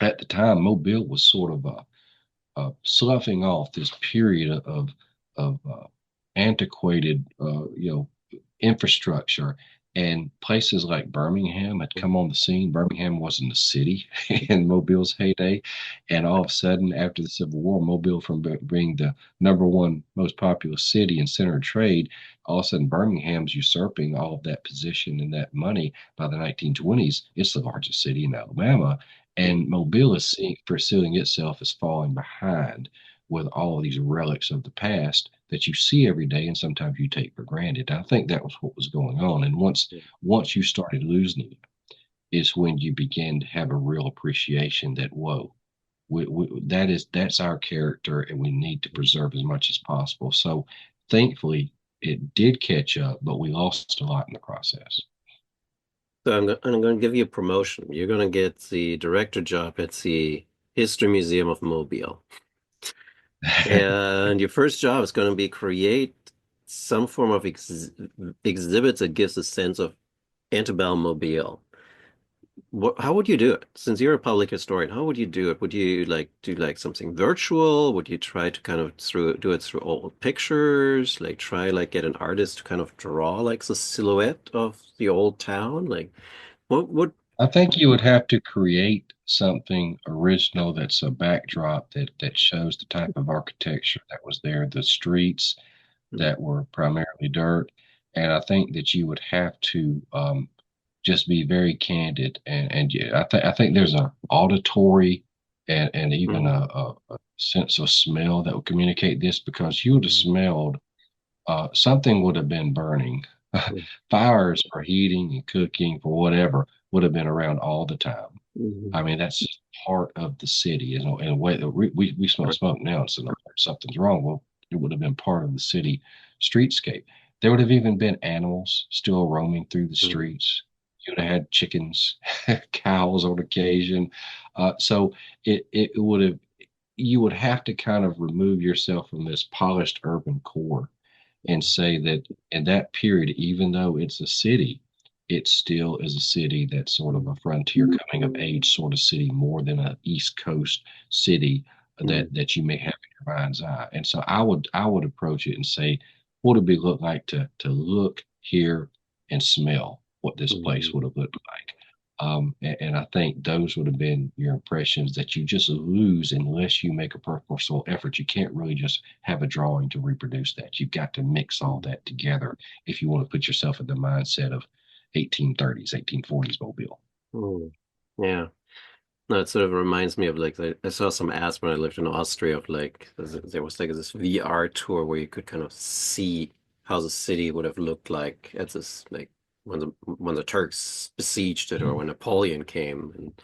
at the time, Mobile was sort of sloughing off this period of antiquated, infrastructure. And places like Birmingham had come on the scene. Birmingham wasn't a city in Mobile's heyday, and all of a sudden, after the Civil War, Mobile, from being the number one most populous city and center of trade, all of a sudden Birmingham's usurping all of that position and that money. By the 1920s, it's the largest city in Alabama, and Mobile is perceiving itself as falling behind with all of these relics of the past that you see every day and sometimes you take for granted. I think that was what was going on. And once you started losing it, is when you begin to have a real appreciation that, whoa, that's our character, and we need to preserve as much as possible. So thankfully it did catch up, but we lost a lot in the process. So I'm going to give you a promotion. You're going to get the director job at the History Museum of Mobile. And your first job is going to be create some form of exhibit that gives a sense of antebellum Mobile. how would you do it? Since you're a public historian, how would you do it? Would you like do like something virtual? Would you try to kind of do it through old pictures? Like try like get an artist to kind of draw like the silhouette of the old town? Like what I think you would have to create something original that's a backdrop that shows the type of architecture that was there, the streets mm, that were primarily dirt. And I think that you would have to just be very candid and yeah, I think there's an auditory and even mm, a sense of smell that would communicate this because you would have mm, smelled something would have been burning. mm, Fires for heating and cooking for whatever would have been around all the time. I mm, mean, that's just part of the city. You know, in a way that we smell right, smoke now, and so no, something's wrong. Well, it would have been part of the city streetscape. There would have even been animals still roaming through the mm, streets. You would have had chickens, cows on occasion. So it would have you would have to kind of remove yourself from this polished urban core and say that in that period, even though it's a city, it still is a city that's sort of a frontier coming of age sort of city more than a East Coast city mm, that you may have in your mind's eye. And so I would approach it and say, what would it look like to look, hear, and smell what this place mm, would have looked like? And I think those would have been your impressions that you just lose unless you make a purposeful effort. You can't really just have a drawing to reproduce that. You've got to mix all mm, that together if you want to put yourself in the mindset of 1830s, 1840s Mobile. mm. Yeah. No, it sort of reminds me of like I saw some ads when I lived in Austria of like there was like this VR tour where you could kind of see how the city would have looked like at this like when the Turks besieged it or when Napoleon came, and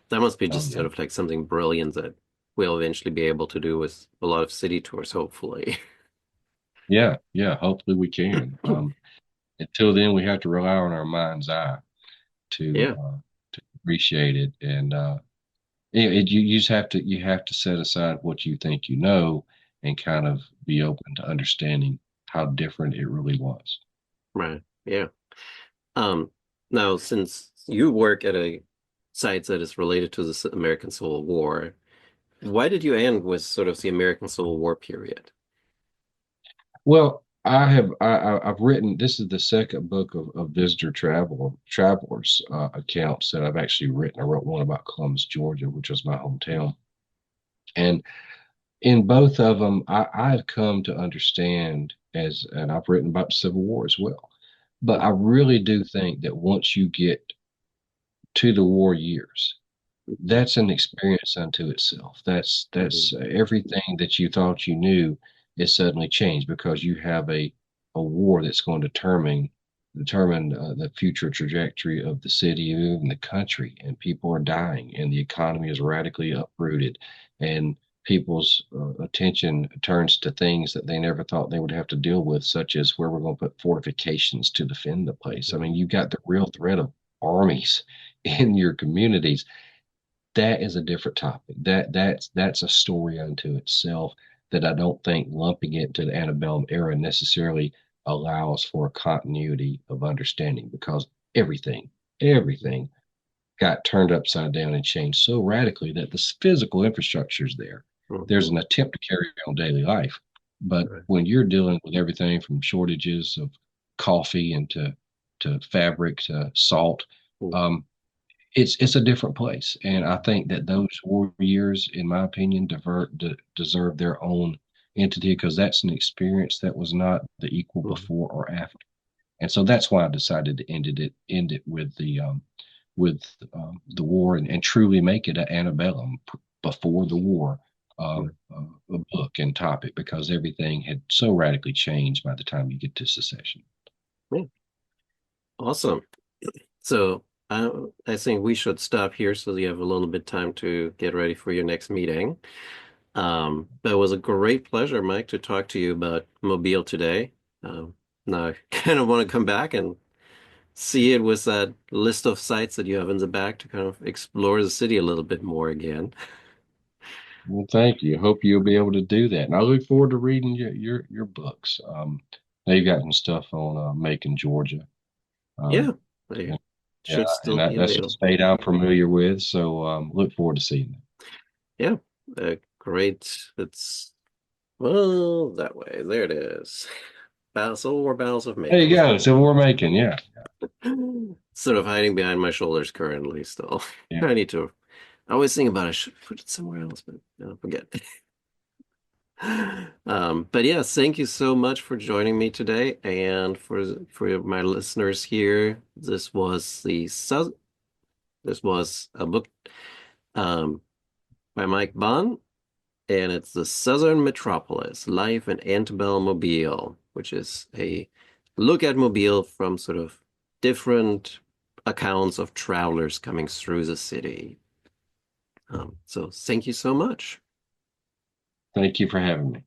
that must be Oh just yeah. sort of like something brilliant that we'll eventually be able to do with a lot of city tours, hopefully. Yeah, yeah. Hopefully we can. Until then, we have to rely on our mind's eye Yeah. to appreciate it, and you just have to set aside what you think you know, and kind of be open to understanding how different it really was. Right. Yeah. Um, Now since you work at a site that is related to the American Civil War, why did you end with sort of the American Civil War period? Well, I've written this is the second book of visitor travelers accounts that I've actually written. I wrote one about Columbus, Georgia, which was my hometown, and in both of them, I've come to understand and I've written about the Civil War as well. But I really do think that once you get to the war years, that's an experience unto itself. That's everything that you thought you knew is suddenly changed because you have a war that's going to determine the future trajectory of the city and the country. And people are dying, and the economy is radically uprooted, and people's attention turns to things that they never thought they would have to deal with, such as where we're going to put fortifications to defend the place. I mean, you've got the real threat of armies in your communities. That is a different topic. That's a story unto itself that I don't think lumping it to the antebellum era necessarily allows for a continuity of understanding because everything got turned upside down and changed so radically that the physical infrastructure is there. There's Mhm. an attempt to carry on daily life, but Right. when you're dealing with everything from shortages of coffee and to fabric to salt, Mm, um, it's a different place, and I think that those war years, in my opinion, deserve their own entity because that's an experience that was not the equal mm, before or after, and so that's why I decided to end it with the war and truly make it an antebellum before the war right. a book and topic because everything had so radically changed by the time you get to secession. Yeah. Awesome. So I think we should stop here so you have a little bit time to get ready for your next meeting. But it was a great pleasure, Mike, to talk to you about Mobile today. Now I kind of want to come back and see it with that list of sites that you have in the back to kind of explore the city a little bit more again. Well, thank you. Hope you'll be able to do that. And I look forward to reading your books. Now you've got some stuff on Macon, Georgia. Yeah. Um, There you and go. Yeah, should still and be that's a available. state I'm familiar with, so look forward to seeing them. Yeah, great. It's well that way. There it is. Civil War Battles of There you Macon. go. Civil War Macon. Yeah, Sort of hiding behind my shoulders currently still. yeah. I need to. I always think about it. I should put it somewhere else, but I forget. But yes, thank you so much for joining me today, and for my listeners here. This was a book um, by Mike Bunn, and it's the Southern Metropolis: Life in Antebellum Mobile, which is a look at Mobile from sort of different accounts of travelers coming through the city. So thank you so much. Thank you for having me.